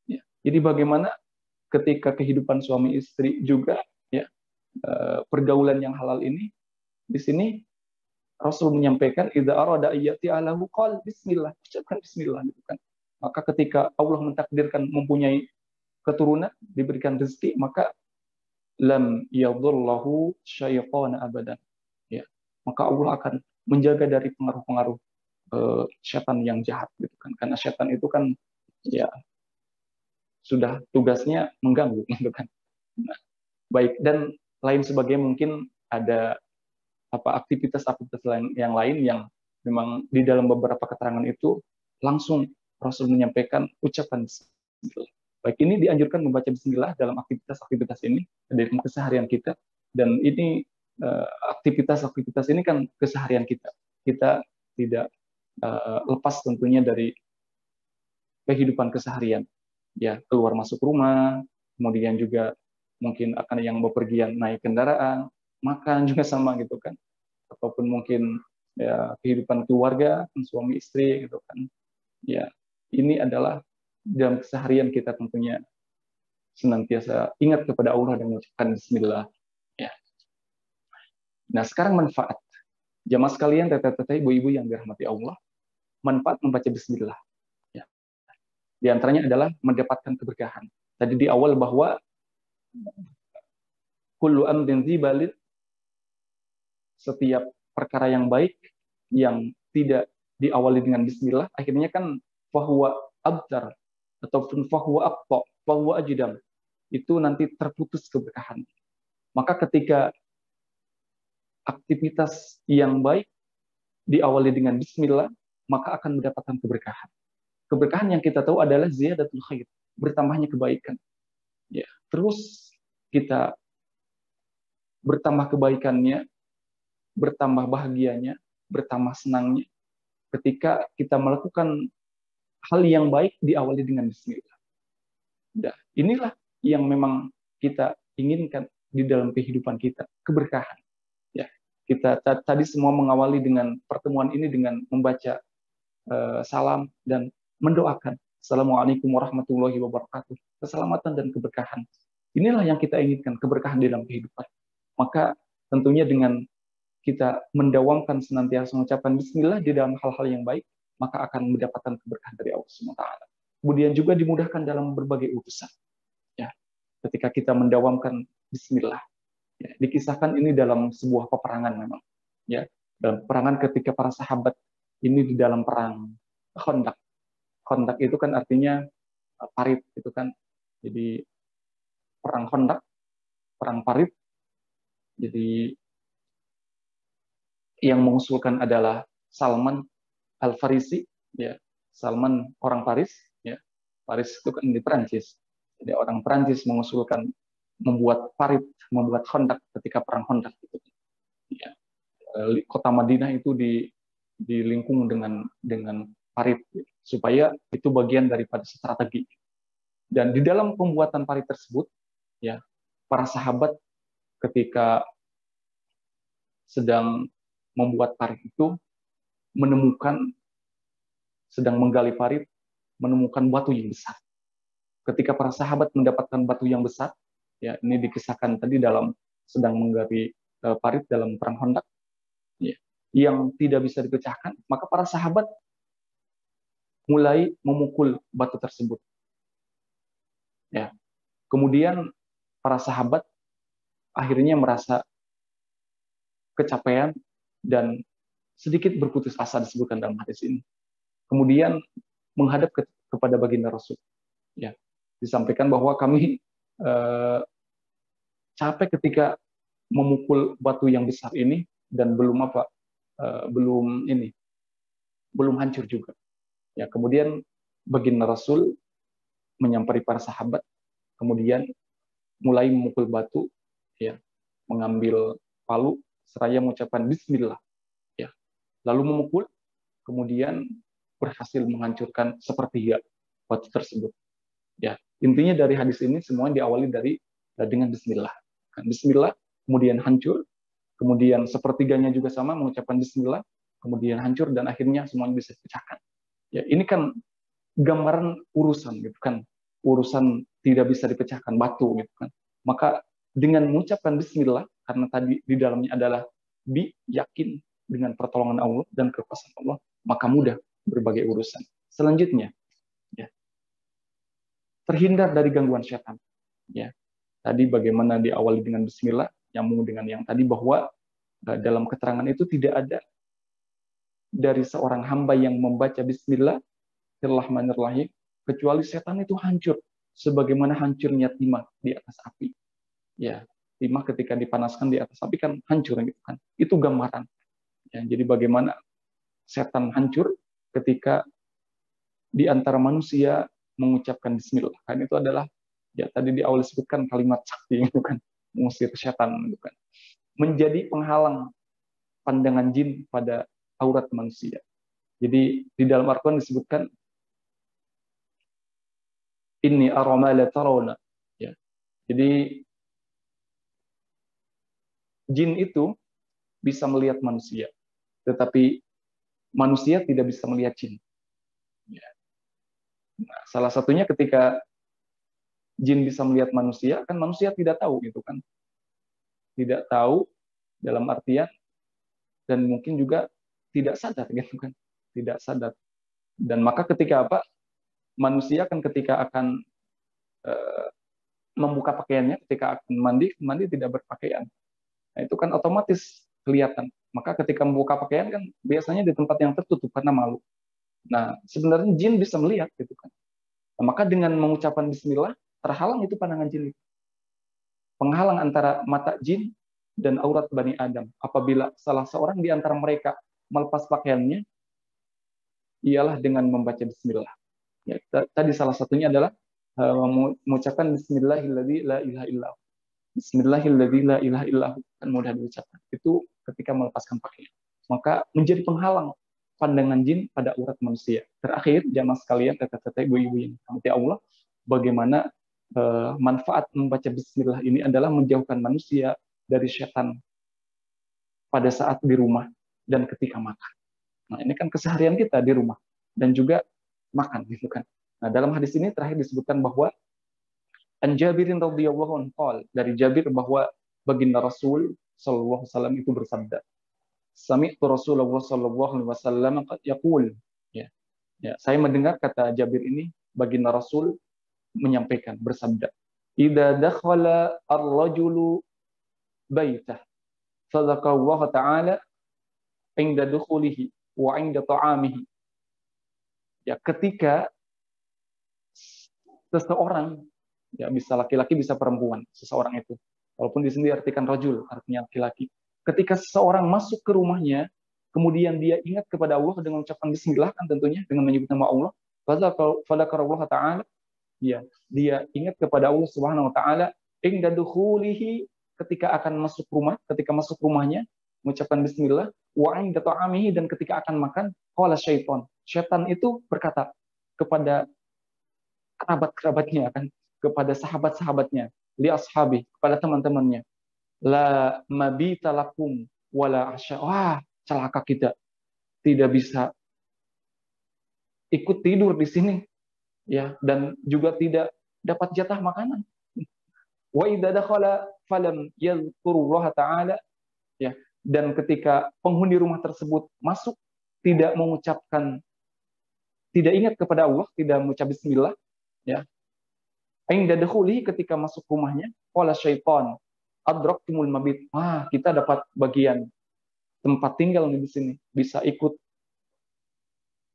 [SPEAKER 3] Ya. Jadi bagaimana ketika kehidupan suami istri juga ya pergaulan yang halal ini, di sini Rasul menyampaikan idza arada ayyati alahu qal bismillah, ucapkan bismillah gitu kan. Maka ketika Allah mentakdirkan mempunyai keturunan, diberikan rezeki, maka lam yadhurlahu syaitan abadan. Ya. Maka Allah akan menjaga dari pengaruh-pengaruh syaitan yang jahat gitu kan. Karena syaitan itu kan ya sudah tugasnya mengganggu gitu kan. Nah, baik, dan lain sebagainya, mungkin ada aktivitas-aktivitas yang lain yang memang di dalam beberapa keterangan itu langsung Rasul menyampaikan ucapan bismillah. Baik, ini dianjurkan membaca bismillah dalam aktivitas-aktivitas ini dari keseharian kita, dan ini aktivitas-aktivitas ini kan keseharian kita. Kita tidak lepas tentunya dari kehidupan keseharian. Ya, keluar masuk rumah, kemudian juga mungkin akan yang bepergian naik kendaraan, makan juga sama gitu kan, ataupun mungkin ya kehidupan keluarga, suami istri gitu kan. Ya, ini adalah dalam keseharian kita tentunya senantiasa ingat kepada Allah dan mengucapkan bismillah. Ya. Nah, sekarang manfaat. Jamaah sekalian, teteh-teteh, ibu-ibu yang dirahmati Allah, manfaat membaca bismillah. Ya. Di antaranya adalah mendapatkan keberkahan. Tadi di awal bahwa kullu amrin dzibalin, setiap perkara yang baik yang tidak diawali dengan bismillah, akhirnya kan fahuwa abtar ataupun fahuwa aqta, fahuwa ajdam, itu nanti terputus keberkahan. Maka ketika aktivitas yang baik diawali dengan bismillah, maka akan mendapatkan keberkahan. Keberkahan yang kita tahu adalah ziyadatul khair, bertambahnya kebaikan. Ya, terus kita bertambah kebaikannya, bertambah bahagianya, bertambah senangnya ketika kita melakukan hal yang baik diawali dengan bismillah. Nah, inilah yang memang kita inginkan di dalam kehidupan kita, keberkahan. Ya, kita tadi semua mengawali dengan pertemuan ini dengan membaca salam dan mendoakan Assalamualaikum warahmatullahi wabarakatuh, keselamatan dan keberkahan. Inilah yang kita inginkan, keberkahan di dalam kehidupan. Maka tentunya dengan kita mendawamkan senantiasa mengucapkan bismillah di dalam hal-hal yang baik, maka akan mendapatkan keberkahan dari Allah SWT. Kemudian juga dimudahkan dalam berbagai urusan. Ya, ketika kita mendawamkan bismillah. Ya, dikisahkan ini dalam sebuah peperangan memang. Ya, dalam peperangan ketika para sahabat ini di dalam perang Khandaq. Khandaq itu kan artinya parit itu kan. Jadi perang Khandaq, perang parit. Jadi yang mengusulkan adalah Salman Al-Farisi, ya. Salman orang Paris, ya. Paris itu kan di Perancis. Jadi orang Perancis mengusulkan membuat parit, membuat Khandaq ketika perang Khandaq itu. Ya. Kota Madinah itu dilingkung dengan parit supaya itu bagian daripada strategi. Dan di dalam pembuatan parit tersebut, ya, para sahabat ketika sedang membuat parit itu sedang menggali parit, menemukan batu yang besar. Ketika para sahabat mendapatkan batu yang besar, ya, ini dikisahkan tadi dalam sedang menggali parit dalam perang Khandaq, ya, yang tidak bisa dipecahkan, maka para sahabat mulai memukul batu tersebut. Ya. Kemudian para sahabat akhirnya merasa kecapean dan sedikit berputus asa, disebutkan dalam hadis ini. Kemudian menghadap kepada baginda Rasul. Ya, disampaikan bahwa kami capek ketika memukul batu yang besar ini dan belum hancur juga. Ya, kemudian baginda Rasul menyampari para sahabat, kemudian mulai memukul batu, ya, mengambil palu seraya mengucapkan bismillah, ya, lalu memukul, kemudian berhasil menghancurkan sepertiga batu tersebut. Ya, intinya dari hadis ini semua diawali dengan bismillah. Bismillah, kemudian hancur, kemudian sepertiganya juga sama mengucapkan bismillah, kemudian hancur dan akhirnya semuanya bisa dipecahkan. Ya, ini kan gambaran urusan gitu kan. Urusan tidak bisa dipecahkan, batu gitu kan. Maka dengan mengucapkan bismillah, karena tadi di dalamnya adalah yakin dengan pertolongan Allah dan kekuasaan Allah, maka mudah berbagai urusan. Selanjutnya, ya, terhindar dari gangguan setan. Ya, tadi bagaimana diawali dengan bismillah, nyambung dengan yang tadi bahwa dalam keterangan itu tidak ada dari seorang hamba yang membaca Bismillahirrahmanirrahim kecuali setan itu hancur sebagaimana hancurnya timah di atas api. Ya, timah ketika dipanaskan di atas api kan hancur gitu kan. Itu gambaran. Ya, jadi bagaimana setan hancur ketika di antara manusia mengucapkan bismillah. Kan itu adalah ya tadi di awal disebutkan kalimat sakti itu kan, mengusir setan itu kan. Menjadi penghalang pandangan jin pada aurat manusia. Jadi di dalam Al-Quran disebutkan inni arama la tarawna. Ya. Jadi jin itu bisa melihat manusia, tetapi manusia tidak bisa melihat jin. Ya. Nah, salah satunya ketika jin bisa melihat manusia, kan manusia tidak tahu gitu kan. Tidak tahu dalam artian dan mungkin juga tidak sadar gitu kan. Tidak sadar. Dan maka ketika apa? Manusia kan ketika akan membuka pakaiannya, ketika akan mandi tidak berpakaian. Nah, itu kan otomatis kelihatan. Maka ketika membuka pakaian kan biasanya di tempat yang tertutup karena malu. Nah, sebenarnya jin bisa melihat gitu kan. Nah, maka dengan mengucapkan bismillah terhalang itu pandangan jin. Penghalang antara mata jin dan aurat Bani Adam. Apabila salah seorang di antara mereka melepas pakaiannya, ialah dengan membaca bismillah. Ya, tadi salah satunya adalah mengucapkan bismillahilladzi la ilaha illallah. Bismillahilladzi la ilaha illallah, kan mudah diucapkan. Itu ketika melepaskan pakaian. Maka menjadi penghalang pandangan jin pada aurat manusia. Terakhir, jamaah sekalian, teteh-teteh, ibu-ibu yang dirahmati Allah, bagaimana manfaat membaca bismillah ini adalah menjauhkan manusia dari setan pada saat di rumah dan ketika makan. Nah, ini kan keseharian kita di rumah dan juga makan gitu kan. Nah, dalam hadis ini terakhir disebutkan bahwa An Jabirin radhiyallahu anhu, dari Jabir bahwa baginda Rasul sallallahu alaihi wasallam itu bersabda, Sami'tu Rasulullah sallallahu alaihi wasallam yaqul, ya. Ya, saya mendengar kata Jabir ini baginda Rasul menyampaikan bersabda, "Idza dakhala ar-rajulu baitah, fadzakarallahu ta'ala inda dukhulihi wa inda ta'amihi." Ya, ketika seseorang, ya bisa laki-laki bisa perempuan, seseorang itu, walaupun di sini diartikan rajul, artinya laki-laki. Ketika seseorang masuk ke rumahnya, kemudian dia ingat kepada Allah dengan ucapan bismillah, kan tentunya dengan menyebut nama Allah, fadzakarallahu ta'ala, ya, dia ingat kepada Allah Subhanahu wa taala inda dukhulihi, ketika akan masuk rumah, ketika masuk rumahnya mengucapkan bismillah, wa inda ta'amihi, dan ketika akan makan, qala syaitan. Syaitan itu berkata kepada kerabat-kerabatnya, kan, kepada sahabat-sahabatnya, li ashabi, kepada teman-temannya, la mabita lakum wala asya. Wah, celaka kita, tidak bisa ikut tidur di sini, ya, dan juga tidak dapat jatah makanan. Wa idza dakhala falam yadhkurullaha ta'ala, ya, dan ketika penghuni rumah tersebut masuk tidak mengucapkan, tidak ingat kepada Allah, tidak mengucap bismillah, ya. Inda dukhuli, ketika masuk rumahnya, qala syaitan adraktumul mabit. Wah, kita dapat bagian tempat tinggal di sini, bisa ikut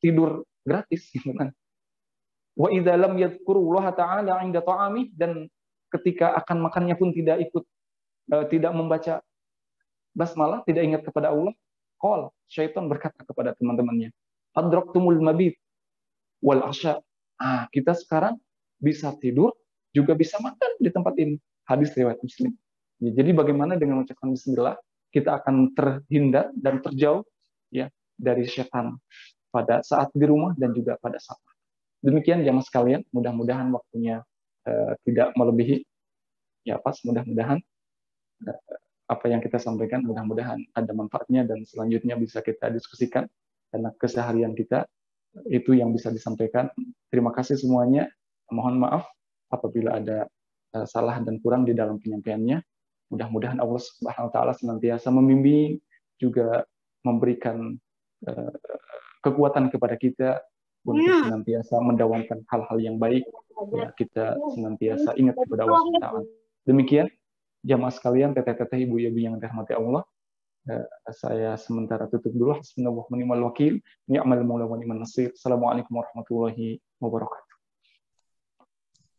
[SPEAKER 3] tidur gratis gitu kan. Wa idza lam yadhkurullaha ta'ala 'inda ta'ami, dan ketika akan makannya pun tidak ikut, tidak membaca basmalah, tidak ingat kepada Allah. Qal, syaitan berkata kepada teman-temannya, adraktumul mabit wal asya. Kita sekarang bisa tidur juga bisa makan di tempat ini. Hadis riwayat Muslim. Ya, jadi bagaimana dengan mengucapkan bismillah kita akan terhindar dan terjauh, ya, dari setan pada saat di rumah dan juga pada saat. Demikian jamaah sekalian, mudah-mudahan waktunya tidak melebihi. Ya pas, mudah-mudahan apa yang kita sampaikan mudah-mudahan ada manfaatnya dan selanjutnya bisa kita diskusikan karena keseharian kita itu yang bisa disampaikan. Terima kasih semuanya. Mohon maaf apabila ada salah dan kurang di dalam penyampaiannya. Mudah-mudahan Allah Subhanahu wa taala senantiasa membimbing, juga memberikan kekuatan kepada kita untuk senantiasa mendawamkan hal-hal yang baik. Ya, kita senantiasa ingat kepada Allah Subhanahu wa taala. Demikian jamaah sekalian, teteh-teteh, ibu-ibu yang dirahmati Allah. Saya sementara tutup dulu. Hasbunallahu wa ni'mal wakil, ni'mal maula wa ni'man nasir. Assalamualaikum warahmatullahi wabarakatuh.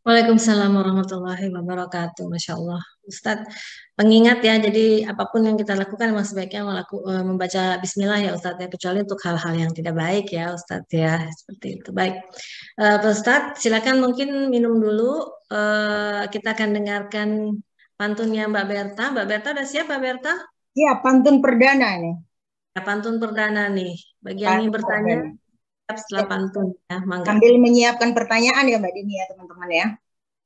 [SPEAKER 2] Waalaikumsalam warahmatullahi wabarakatuh. Masya Allah, Ustadz. Pengingat ya, jadi apapun yang kita lakukan memang sebaiknya membaca Bismillah ya Ustadz ya, kecuali untuk hal-hal yang tidak baik ya Ustadz ya, seperti itu. Baik, Pak Ustadz, silakan mungkin minum dulu. Kita akan dengarkan pantunnya Mbak Berta. Mbak Berta udah siap, Mbak Berta?
[SPEAKER 4] Ya, pantun perdana nih.
[SPEAKER 2] Ya, pantun perdana nih. Bagi yang ingin bertanya, setelah pantun ya, mangga.
[SPEAKER 4] Sambil menyiapkan pertanyaan ya Mbak Dini ya teman-teman ya.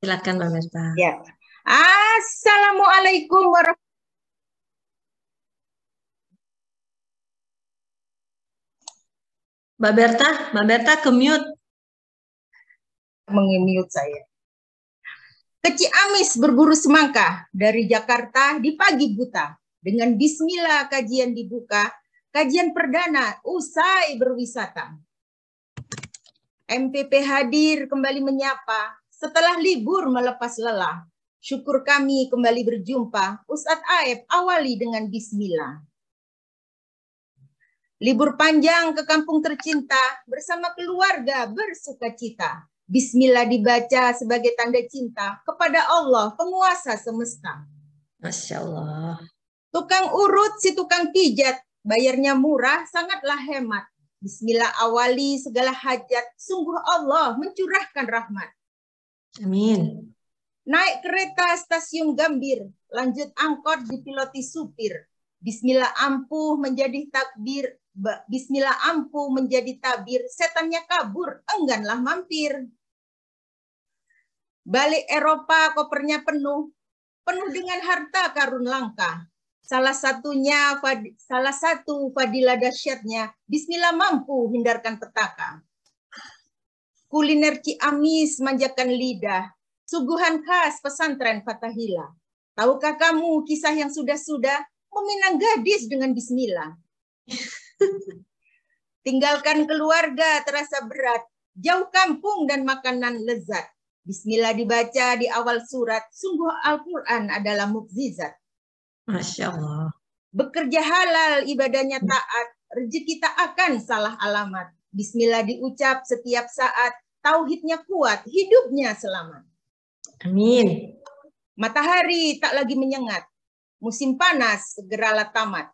[SPEAKER 2] Silakan Mbak Berta.
[SPEAKER 4] Ya. Assalamualaikum warahmatullahi
[SPEAKER 2] wabarakatuh. Mbak Berta ke mute.
[SPEAKER 4] Menge-mute saya. Ke Ciamis berburu semangka, dari Jakarta di pagi buta. Dengan bismillah kajian dibuka, kajian perdana usai berwisata. MPP hadir kembali menyapa, setelah libur melepas lelah. Syukur kami kembali berjumpa, Ustadz Aep awali dengan bismillah. Libur panjang ke kampung tercinta, bersama keluarga bersukacita. Bismillah dibaca sebagai tanda cinta kepada Allah, penguasa semesta.
[SPEAKER 2] Masya Allah.
[SPEAKER 4] Tukang urut si tukang pijat, bayarnya murah, sangatlah hemat. Bismillah awali segala hajat, sungguh Allah mencurahkan rahmat.
[SPEAKER 2] Amin.
[SPEAKER 4] Naik kereta stasiun Gambir, lanjut angkot dipiloti supir. Bismillah ampuh menjadi takbir, bismillah ampuh menjadi tabir, setannya kabur, engganlah mampir. Balik Eropa kopernya penuh dengan harta karun langka. Salah satu fadilah dahsyatnya, bismillah mampu hindarkan petaka. Kuliner Ciamis manjakan lidah, suguhan khas pesantren Fatahillah. Tahukah kamu kisah yang sudah-sudah meminang gadis dengan bismillah? Tinggalkan keluarga terasa berat, jauh kampung dan makanan lezat. Bismillah dibaca di awal surat, sungguh Al-Quran adalah mukjizat.
[SPEAKER 2] Masya Allah.
[SPEAKER 4] Bekerja halal, ibadahnya taat, rezeki tak akan salah alamat. Bismillah diucap setiap saat, tauhidnya kuat, hidupnya selamat.
[SPEAKER 2] Amin.
[SPEAKER 4] Matahari tak lagi menyengat, musim panas segeralah tamat.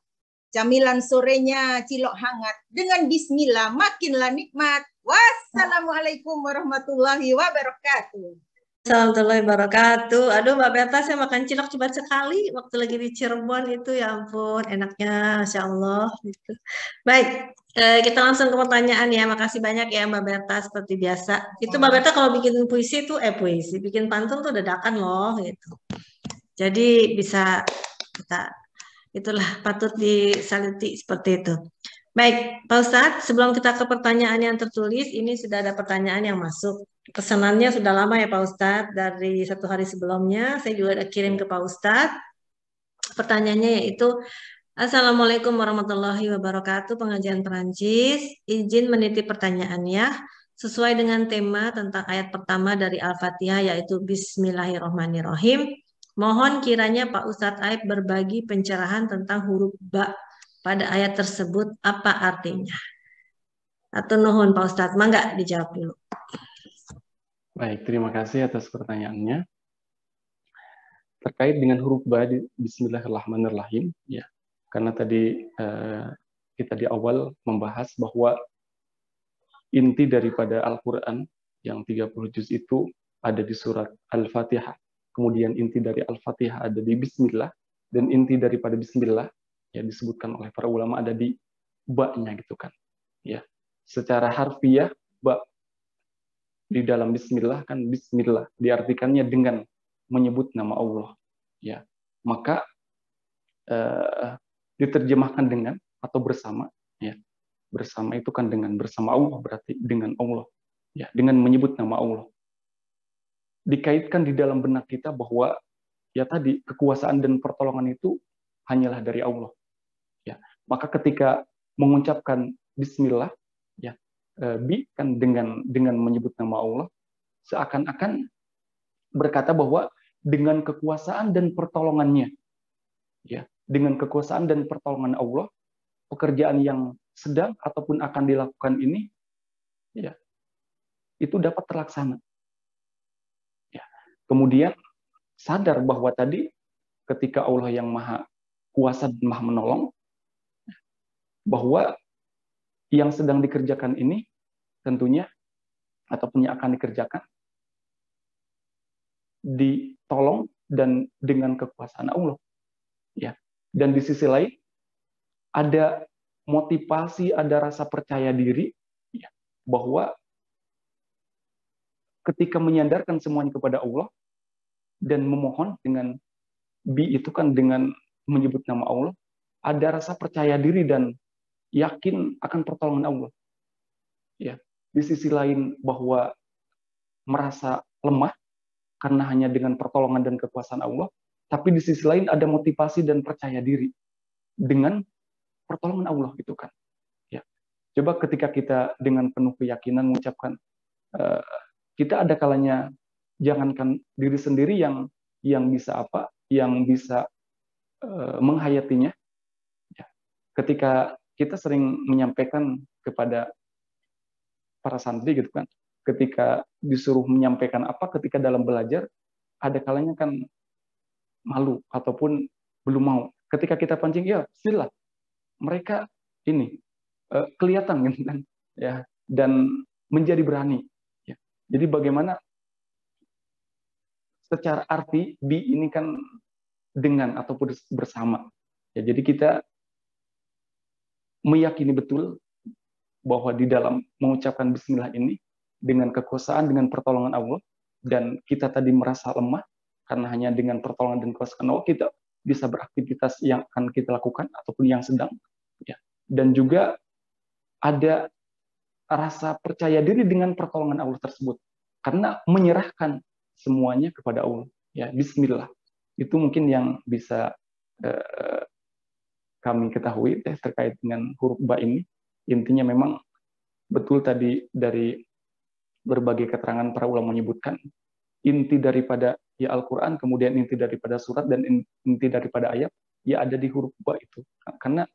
[SPEAKER 4] Camilan sorenya cilok hangat, dengan bismillah makinlah nikmat. Wassalamualaikum warahmatullahi wabarakatuh.
[SPEAKER 2] Assalamualaikum warahmatullahi wabarakatuh. Aduh Mbak Berta, saya makan cilok cuma sekali waktu lagi di Cirebon itu, ya ampun enaknya, Masya Allah. Gitu. Baik, kita langsung ke pertanyaan ya. Makasih banyak ya Mbak Berta, seperti biasa. Itu Mbak Berta kalau bikin puisi itu, bikin pantun tuh dadakan loh gitu. Jadi bisa kita, itulah patut disaluti seperti itu. Baik, Pak Ustadz, sebelum kita ke pertanyaan yang tertulis, ini sudah ada pertanyaan yang masuk. Pesanannya sudah lama ya Pak Ustadz, dari 1 hari sebelumnya, saya juga udah kirim ke Pak Ustadz. Pertanyaannya yaitu, Assalamualaikum warahmatullahi wabarakatuh, pengajian Perancis. Izin menitip pertanyaannya, sesuai dengan tema tentang ayat pertama dari Al-Fatihah, yaitu Bismillahirrahmanirrahim. Mohon kiranya Pak Ustadz Aep berbagi pencerahan tentang huruf ba pada ayat tersebut, apa artinya? Atau nuhun Pak Ustadz, mangga dijawab dulu.
[SPEAKER 3] Baik, terima kasih atas pertanyaannya. Terkait dengan huruf ba di Bismillahirrahmanirrahim, ya, karena tadi kita di awal membahas bahwa inti daripada Al-Quran yang 30 juz itu ada di surat Al-Fatihah. Kemudian inti dari Al-Fatihah ada di Bismillah, dan inti daripada Bismillah ya disebutkan oleh para ulama ada di ba-nya gitu kan. Ya. Secara harfiah ba di dalam bismillah kan bismillah diartikannya dengan menyebut nama Allah, ya. Maka diterjemahkan dengan atau bersama, ya. Bersama itu kan dengan, bersama Allah berarti dengan Allah, ya, dengan menyebut nama Allah. Dikaitkan di dalam benak kita bahwa ya tadi kekuasaan dan pertolongan itu hanyalah dari Allah, ya. Maka ketika mengucapkan bismillah, ya, bi kan dengan menyebut nama Allah, seakan-akan berkata bahwa dengan kekuasaan dan pertolongannya, ya, dengan kekuasaan dan pertolongan Allah, pekerjaan yang sedang ataupun akan dilakukan ini, ya, itu dapat terlaksana. Ya. Kemudian sadar bahwa tadi ketika Allah yang maha kuasa dan maha menolong, bahwa yang sedang dikerjakan ini tentunya ataupun yang akan dikerjakan ditolong dan dengan kekuasaan Allah, ya. Dan di sisi lain ada motivasi, ada rasa percaya diri, ya, bahwa ketika menyandarkan semuanya kepada Allah dan memohon dengan bi itu kan dengan menyebut nama Allah, ada rasa percaya diri dan yakin akan pertolongan Allah, ya. Di sisi lain bahwa merasa lemah karena hanya dengan pertolongan dan kekuasaan Allah, tapi di sisi lain ada motivasi dan percaya diri dengan pertolongan Allah, gitu kan, ya. Coba ketika kita dengan penuh keyakinan mengucapkan, kita ada kalanya jangankan diri sendiri yang bisa apa, yang bisa menghayatinya, ya. Ketika kita sering menyampaikan kepada para santri, gitu kan, ketika disuruh menyampaikan apa, ketika dalam belajar, ada kalanya kan malu ataupun belum mau. Ketika kita pancing, ya bismillah, mereka ini kelihatan, gitu kan, ya, dan menjadi berani, ya. Jadi bagaimana secara arti bi ini kan dengan ataupun bersama, ya. Jadi kita meyakini betul bahwa di dalam mengucapkan bismillah ini dengan kekuasaan, dengan pertolongan Allah, dan kita tadi merasa lemah karena hanya dengan pertolongan dan kekuasaan Allah kita bisa beraktivitas yang akan kita lakukan ataupun yang sedang, ya. Dan juga ada rasa percaya diri dengan pertolongan Allah tersebut karena menyerahkan semuanya kepada Allah, ya. Bismillah itu mungkin yang bisa kami ketahui terkait dengan huruf ba ini. Intinya memang betul tadi dari berbagai keterangan para ulama menyebutkan inti daripada ya Al-Quran, kemudian inti daripada surat, dan inti daripada ayat ya ada di huruf ba itu. Karena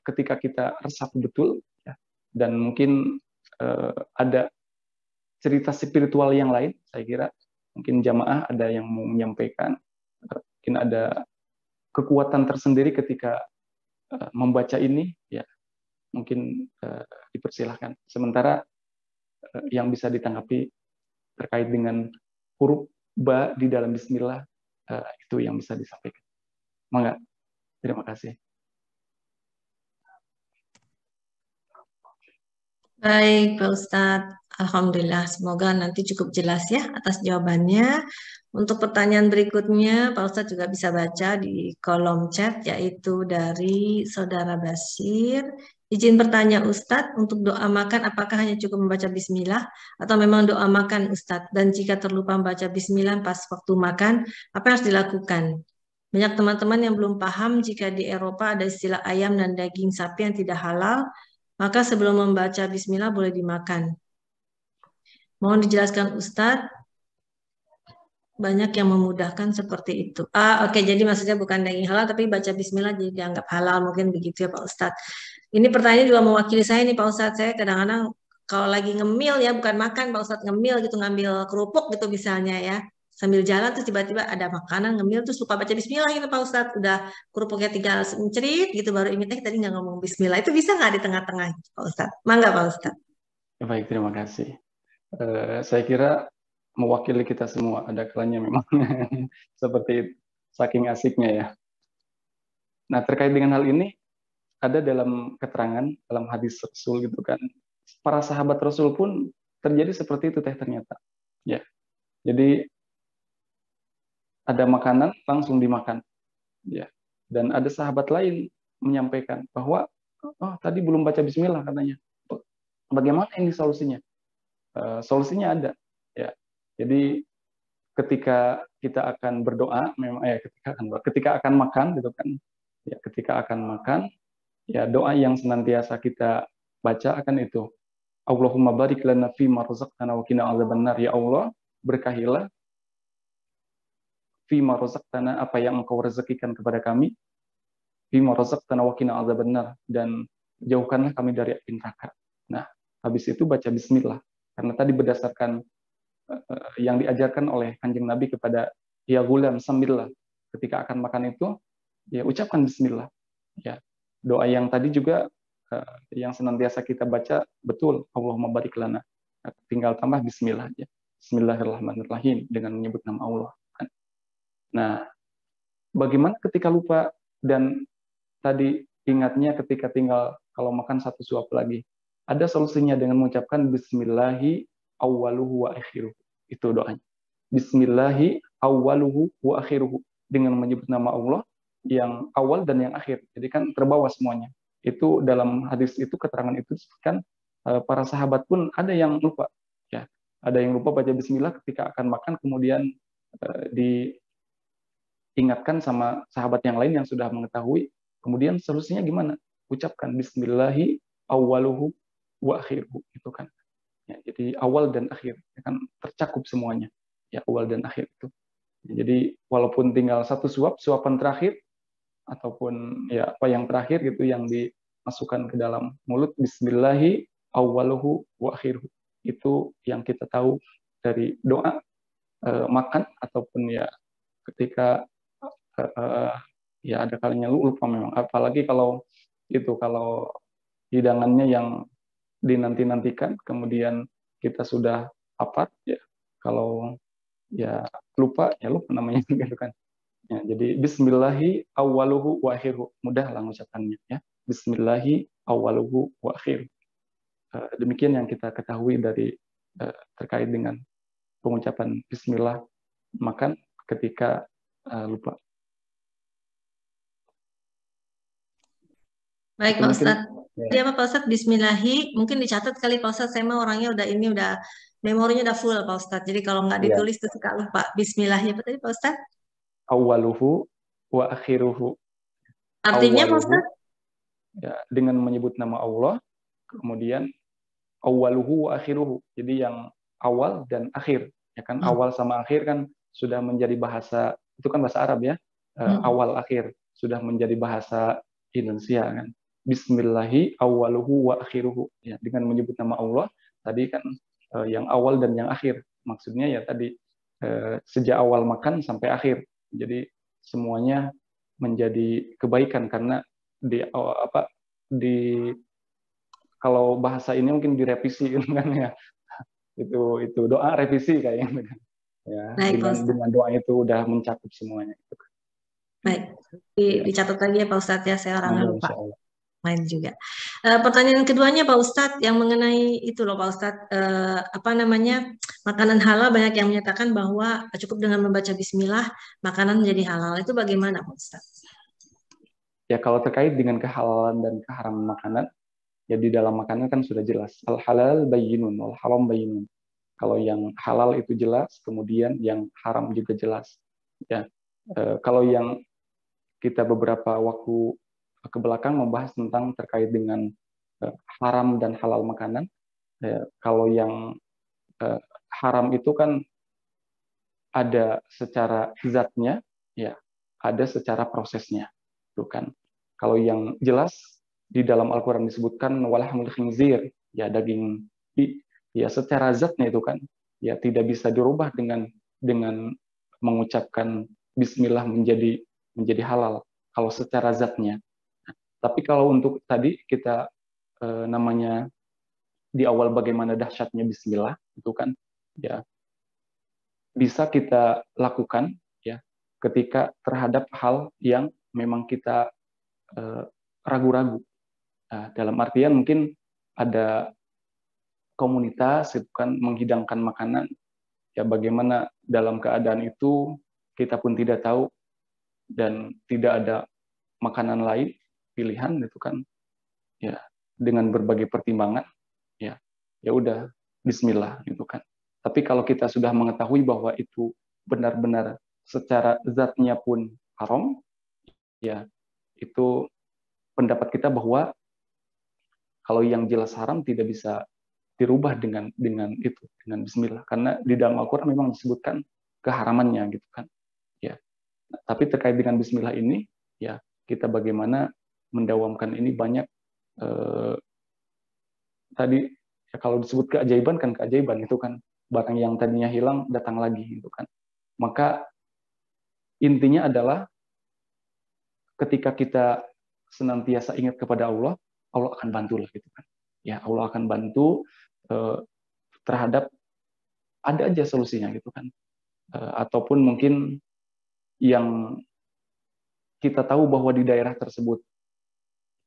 [SPEAKER 3] ketika kita resapi betul, ya, dan mungkin ada cerita spiritual yang lain, saya kira mungkin jamaah ada yang mau menyampaikan, mungkin ada kekuatan tersendiri ketika membaca ini, ya mungkin dipersilahkan. Sementara yang bisa ditanggapi terkait dengan huruf ba di dalam bismillah, itu yang bisa disampaikan. Mangga. Terima kasih.
[SPEAKER 2] Baik, Pak Ustadz. Alhamdulillah, semoga nanti cukup jelas ya atas jawabannya. Untuk pertanyaan berikutnya, Pak Ustadz juga bisa baca di kolom chat, yaitu dari Saudara Basir. Izin bertanya Ustadz, untuk doa makan apakah hanya cukup membaca bismillah atau memang doa makan Ustadz? Dan jika terlupa membaca bismillah pas waktu makan, apa yang harus dilakukan? Banyak teman-teman yang belum paham jika di Eropa ada istilah ayam dan daging sapi yang tidak halal, maka sebelum membaca bismillah boleh dimakan. Mohon dijelaskan Ustadz, banyak yang memudahkan seperti itu. Oke, jadi maksudnya bukan daging halal, tapi baca bismillah jadi dianggap halal, mungkin begitu ya Pak Ustadz. Ini pertanyaan juga mewakili saya nih Pak Ustadz, saya kadang-kadang kalau lagi ngemil ya, bukan makan Pak Ustadz, ngemil gitu, ngambil kerupuk gitu misalnya ya, sambil jalan terus tiba-tiba ada makanan ngemil terus lupa baca bismillah gitu Pak Ustadz, udah kerupuknya tinggal mencerit gitu baru inget tadi nggak ngomong bismillah, itu bisa nggak di tengah-tengah Pak Ustadz? Mangga Pak Ustadz.
[SPEAKER 3] Baik, terima kasih. Saya kira mewakili kita semua, ada kalanya memang seperti itu, saking asiknya ya. Nah, terkait dengan hal ini ada dalam keterangan dalam hadis Rasul gitu kan, para sahabat Rasul pun terjadi seperti itu teh ternyata. Ya. Jadi ada makanan langsung dimakan. Ya. Dan ada sahabat lain menyampaikan bahwa oh tadi belum baca bismillah katanya. Bagaimana ini solusinya? Solusinya ada. Ya. Jadi ketika kita akan berdoa, memang ketika akan makan gitu kan. Ya, ketika akan makan, ya doa yang senantiasa kita baca akan itu. Allahumma barik lana fima razaqtana wa qina adzabannar. Ya Allah, berkahilah fima razaqtana, apa yang Engkau rezekikan kepada kami, fima razaqtana wa qina adzabannar, dan jauhkanlah kami dari api neraka. Nah, habis itu baca bismillah. Karena tadi berdasarkan yang diajarkan oleh Kanjeng Nabi kepada ya gulam sambillah, ketika akan makan itu ya ucapkan bismillah. Ya. Doa yang tadi juga yang senantiasa kita baca betul, Allahumma barik lana. Tinggal tambah bismillah aja. Bismillahirrahmanirrahim dengan menyebut nama Allah. Nah, bagaimana ketika lupa dan tadi ingatnya ketika tinggal kalau makan satu suap lagi? Ada solusinya dengan mengucapkan bismillahi awwaluhu wa akhiruhu. Itu doanya. Bismillahi awwaluhu wa akhiruhu, dengan menyebut nama Allah yang awal dan yang akhir. Jadi kan terbawa semuanya. Itu dalam hadis itu, keterangan itu disebutkan para sahabat pun ada yang lupa. Ya, ada yang lupa baca bismillah ketika akan makan, kemudian diingatkan sama sahabat yang lain yang sudah mengetahui. Kemudian solusinya gimana? Ucapkan bismillahi awwaluhu wa akhiruhu, itu kan. Ya, jadi awal dan akhir, ya kan tercakup semuanya. Ya, awal dan akhir itu. Ya, jadi walaupun tinggal satu suapan terakhir ataupun ya apa yang terakhir gitu yang dimasukkan ke dalam mulut, bismillahi awwaluhu wa akhiruhu. Itu yang kita tahu dari doa makan ataupun ya ketika ya ada kalinya lupa memang, apalagi kalau hidangannya yang dinanti-nantikan kemudian kita sudah hafal, ya kalau ya lupa namanya gitu kan. Ya, jadi bismillahi awwaluhu wa akhiruhu, mudah lah mengucapkannya ya. Bismillahi awwaluhu wa akhiruhu. Demikian yang kita ketahui dari terkait dengan pengucapan bismillah makan ketika lupa.
[SPEAKER 2] Baik Pak Ustadz. Dia apa Pak Ustadz? Bismillahi, mungkin dicatat kali Pak Ustadz, saya mah orangnya udah memorinya udah full Pak Ustadz. Jadi kalau nggak ditulis tuh suka lupa. Bismillahnya apa tadi Pak Ustadz?
[SPEAKER 3] Awwaluhu wa akhiruhu.
[SPEAKER 2] Artinya Pak Ustadz?
[SPEAKER 3] Ya, dengan menyebut nama Allah, kemudian awwaluhu wa akhiruhu. Jadi yang awal dan akhir, ya kan, awal sama akhir kan sudah menjadi bahasa, itu kan bahasa Arab ya. Awal akhir sudah menjadi bahasa Indonesia kan. Bismillahi awwaluhu wa akhiruhu. Ya, dengan menyebut nama Allah tadi kan yang awal dan yang akhir. Maksudnya ya tadi sejak awal makan sampai akhir. Jadi semuanya menjadi kebaikan karena kalau bahasa ini mungkin direvisi kan ya. Itu doa revisi kayaknya kan. Ya, dengan doa itu udah mencakup semuanya.
[SPEAKER 2] Baik, dicatat lagi ya Pak Ustadz ya, saya orangnya lupa. Main juga. Pertanyaan keduanya Pak Ustadz yang mengenai itu loh Pak Ustadz, makanan halal, banyak yang menyatakan bahwa cukup dengan membaca bismillah makanan menjadi halal. Itu bagaimana Pak Ustadz?
[SPEAKER 3] Ya kalau terkait dengan kehalalan dan keharaman makanan, ya di dalam makanan kan sudah jelas. Al-halal bayyinun, wal haram bayyinun. Kalau yang halal itu jelas, kemudian yang haram juga jelas. Ya, kalau yang kita beberapa waktu ke belakang membahas tentang terkait dengan haram dan halal makanan. Kalau yang haram itu kan ada secara zatnya, ya, ada secara prosesnya, itu kan. Kalau yang jelas di dalam Al-Quran disebutkan walahmul khinzir, ya daging, ya secara zatnya itu kan, ya tidak bisa dirubah dengan mengucapkan Bismillah menjadi halal. Kalau secara zatnya. Tapi kalau untuk tadi kita namanya di awal bagaimana dahsyatnya Bismillah itu kan ya bisa kita lakukan ya ketika terhadap hal yang memang kita ragu-ragu. Dalam artian mungkin ada komunitas itu kan menghidangkan makanan, ya bagaimana dalam keadaan itu kita pun tidak tahu dan tidak ada makanan lain pilihan itu kan, ya dengan berbagai pertimbangan, ya udah Bismillah gitu kan. Tapi kalau kita sudah mengetahui bahwa itu benar-benar secara zatnya pun haram, ya itu pendapat kita bahwa kalau yang jelas haram tidak bisa dirubah dengan itu, dengan Bismillah, karena di dalam Al-Quran memang disebutkan keharamannya gitu kan, ya. Nah, tapi terkait dengan Bismillah ini, ya kita bagaimana mendawamkan ini banyak tadi ya, kalau disebut keajaiban kan keajaiban itu kan, barang yang tadinya hilang datang lagi gitu kan. Maka intinya adalah ketika kita senantiasa ingat kepada Allah, Allah akan bantu lah gitu kan. Ya Allah akan bantu terhadap ada aja solusinya gitu kan. Ataupun mungkin yang kita tahu bahwa di daerah tersebut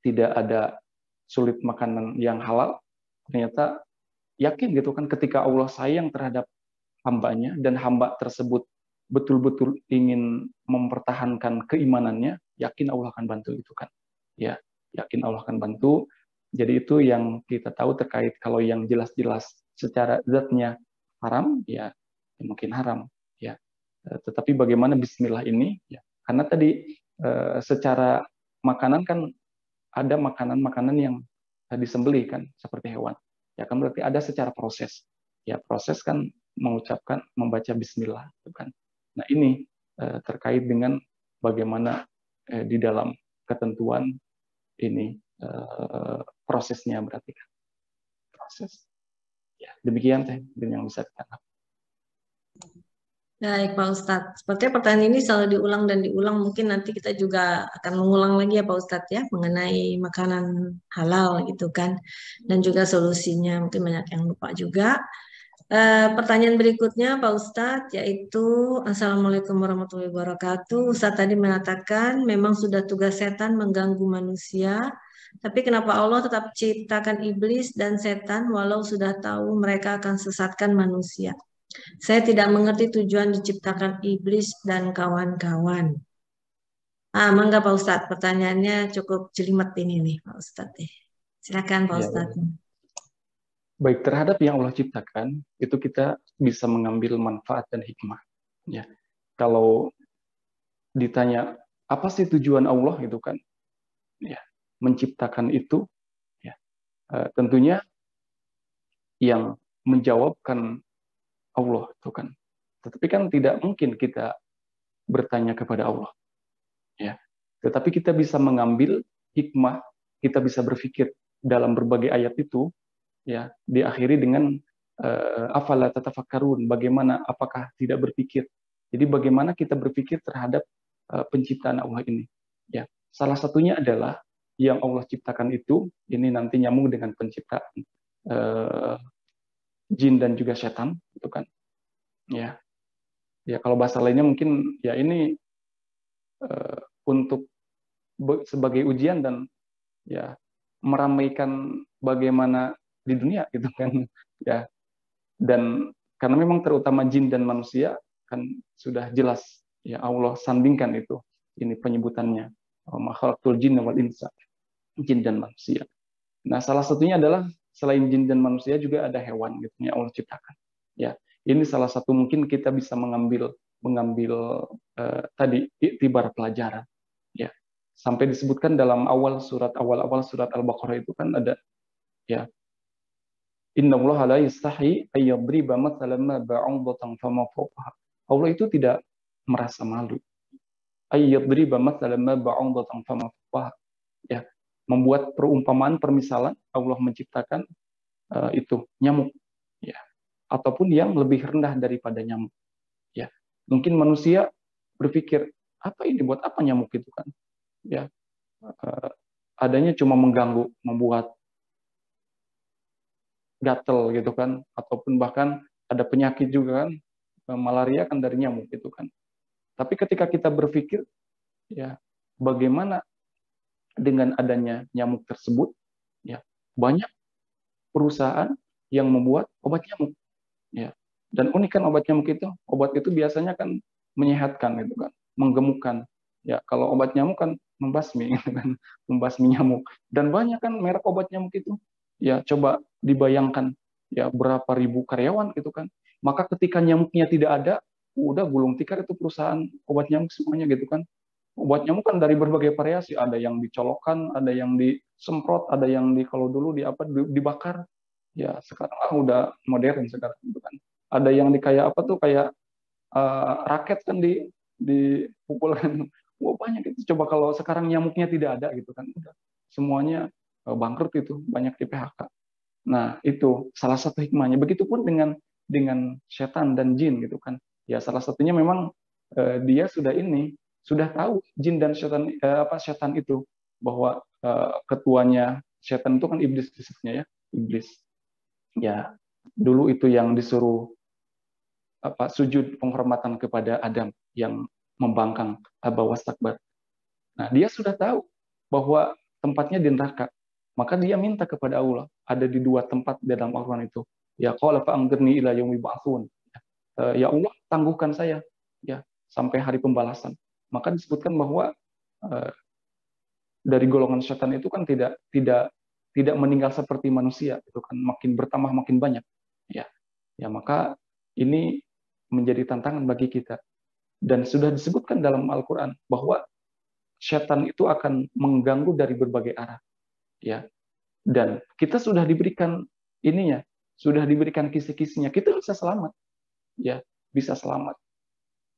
[SPEAKER 3] tidak ada sulit makanan yang halal, ternyata yakin gitu kan ketika Allah sayang terhadap hambanya dan hamba tersebut betul-betul ingin mempertahankan keimanannya, yakin Allah akan bantu itu kan. Ya, yakin Allah akan bantu. Jadi itu yang kita tahu terkait kalau yang jelas-jelas secara zatnya haram, ya mungkin haram. Ya, tetapi bagaimana Bismillah ini? Ya, karena tadi secara makanan kan ada makanan-makanan yang disembelih kan seperti hewan. Ya kan berarti ada secara proses. Ya proses kan mengucapkan membaca Bismillah, gitu kan. Nah ini terkait dengan bagaimana di dalam ketentuan ini prosesnya berarti kan proses. Ya demikian teh yang bisa ditangkap.
[SPEAKER 2] Baik Pak Ustadz, sepertinya pertanyaan ini selalu diulang dan diulang, mungkin nanti kita juga akan mengulang lagi ya Pak Ustadz ya, mengenai makanan halal gitu kan, dan juga solusinya, mungkin banyak yang lupa juga. Pertanyaan berikutnya Pak Ustadz, yaitu Assalamualaikum warahmatullahi wabarakatuh. Ustadz tadi mengatakan memang sudah tugas setan mengganggu manusia, tapi kenapa Allah tetap ciptakan iblis dan setan walau sudah tahu mereka akan sesatkan manusia? Saya tidak mengerti tujuan diciptakan iblis dan kawan-kawan. Mangga Pak Ustadz, pertanyaannya cukup jelimet ini nih Pak Ustadz. Silakan Pak Ustadz.
[SPEAKER 3] Baik, terhadap yang Allah ciptakan, itu kita bisa mengambil manfaat dan hikmah. Ya, kalau ditanya apa sih tujuan Allah itu kan, ya menciptakan itu, ya tentunya yang menjawabkan Allah itu kan. Tetapi kan tidak mungkin kita bertanya kepada Allah. Ya. Tetapi kita bisa mengambil hikmah, kita bisa berpikir dalam berbagai ayat itu, ya, diakhiri dengan afala tatafakkarun, bagaimana apakah tidak berpikir. Jadi bagaimana kita berpikir terhadap penciptaan Allah ini. Ya. Salah satunya adalah yang Allah ciptakan itu, ini nanti nyambung dengan penciptaan jin dan juga setan itu kan, ya kalau bahasa lainnya mungkin ya ini untuk sebagai ujian dan ya meramaikan bagaimana di dunia gitu kan, ya. Dan karena memang terutama jin dan manusia kan sudah jelas ya Allah sandingkan itu, ini penyebutannya makhlukul jin wal insa, jin dan manusia. Nah salah satunya adalah selain jin dan manusia juga ada hewan gitu yang Allah ciptakan. Ya, ini salah satu mungkin kita bisa mengambil tadi iktibar pelajaran. Ya, sampai disebutkan dalam awal surat Al-Baqarah itu kan ada ya innallaha la yastahi ay yadriba mathalan ma ba'udatan fama fawqaha. Allah itu tidak merasa malu. Ay yadriba mathalan ma ba'udatan fama fawqaha. Ya, membuat perumpamaan permisalan Allah menciptakan itu nyamuk, ya, ataupun yang lebih rendah daripada nyamuk, ya. Mungkin manusia berpikir apa ini, buat apa nyamuk itu kan, ya, adanya cuma mengganggu, membuat gatel gitu kan, ataupun bahkan ada penyakit juga kan, malaria kan dari nyamuk itu kan. Tapi ketika kita berpikir ya bagaimana dengan adanya nyamuk tersebut, ya banyak perusahaan yang membuat obat nyamuk. Ya. Dan unik kan obat nyamuk itu, obat itu biasanya kan menyehatkan gitu kan, menggemukkan. Ya, kalau obat nyamuk kan membasmi gitu kan, membasmi nyamuk. Dan banyak kan merek obat nyamuk itu. Ya, coba dibayangkan ya berapa ribu karyawan gitu kan. Maka ketika nyamuknya tidak ada, udah gulung tikar itu perusahaan obat nyamuk semuanya gitu kan. Obat nyamuk kan dari berbagai variasi, ada yang dicolokkan, ada yang disemprot, ada yang kalau dulu dibakar. Ya, sekarang udah modern sekarang gitu kan. Ada yang kayak apa tuh, kayak raket kan dipukulkan. Wah, banyak itu. Coba kalau sekarang nyamuknya tidak ada gitu kan, udah semuanya bangkrut itu, banyak di PHK. Nah, itu salah satu hikmahnya. Begitupun dengan setan dan jin gitu kan. Ya, salah satunya memang dia sudah tahu jin dan setan itu, bahwa ketuanya setan itu kan iblis disebutnya ya, iblis. Ya, dulu itu yang disuruh sujud penghormatan kepada Adam yang membangkang, aba wastakbar. Nah, dia sudah tahu bahwa tempatnya di neraka. Maka dia minta kepada Allah, ada di 2 tempat di dalam Al-Quran itu. Ya qala fa'anzirni ila yaumi ba'tsun. Ya Allah, tangguhkan saya ya sampai hari pembalasan. Maka disebutkan bahwa dari golongan setan itu kan tidak meninggal seperti manusia, itu kan makin bertambah makin banyak. Ya, maka ini menjadi tantangan bagi kita. Dan sudah disebutkan dalam Al-Quran bahwa setan itu akan mengganggu dari berbagai arah. Ya. Dan kita sudah diberikan ininya, sudah diberikan kisi-kisinya, kita bisa selamat. Ya, bisa selamat.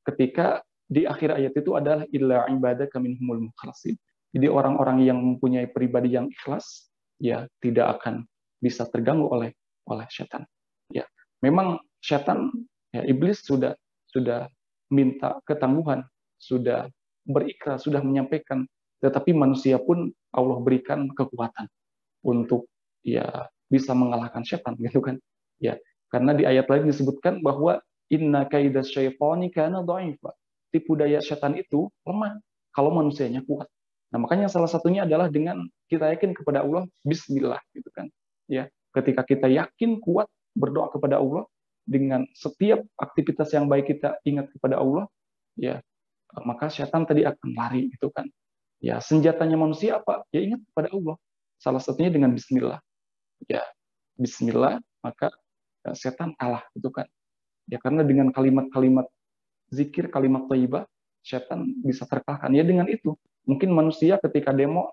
[SPEAKER 3] Ketika di akhir ayat itu adalah illa ibadaka minhumul mukhlasin. Jadi orang-orang yang mempunyai pribadi yang ikhlas, ya tidak akan bisa terganggu oleh setan. Ya, memang setan, ya iblis sudah minta ketangguhan, sudah berikrar, sudah menyampaikan, tetapi manusia pun Allah berikan kekuatan untuk ya bisa mengalahkan setan gitu kan. Ya, karena di ayat lain disebutkan bahwa inna kaidas syaitani kana dha'ifa. Tipu daya setan itu lemah kalau manusianya kuat. Nah, makanya salah satunya adalah dengan kita yakin kepada Allah, bismillah gitu kan. Ya, ketika kita yakin kuat berdoa kepada Allah, dengan setiap aktivitas yang baik kita ingat kepada Allah, ya maka setan tadi akan lari gitu kan. Ya, senjatanya manusia apa? Ya ingat kepada Allah. Salah satunya dengan bismillah. Ya, bismillah, maka setan kalah gitu kan. Ya, karena dengan kalimat-kalimat zikir, kalimat thayyibah, setan bisa terkalahkan. Ya dengan itu. Mungkin manusia ketika demo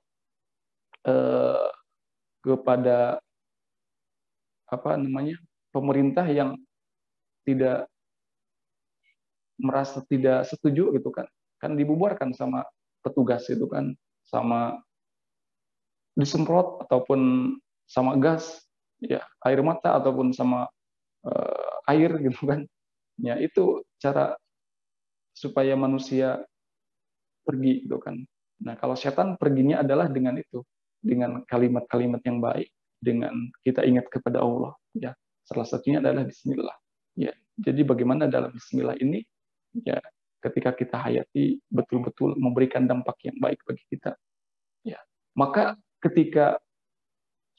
[SPEAKER 3] kepada pemerintah yang tidak merasa tidak setuju gitu kan dibubarkan sama petugas itu kan, sama disemprot ataupun sama gas ya, air mata ataupun sama air gitu kan. Ya, itu cara supaya manusia pergi gitu kan. Nah, kalau setan perginya adalah dengan itu, dengan kalimat-kalimat yang baik, dengan kita ingat kepada Allah ya. Salah satunya adalah bismillah. Ya, jadi bagaimana dalam bismillah ini ya ketika kita hayati betul-betul memberikan dampak yang baik bagi kita. Ya. Maka ketika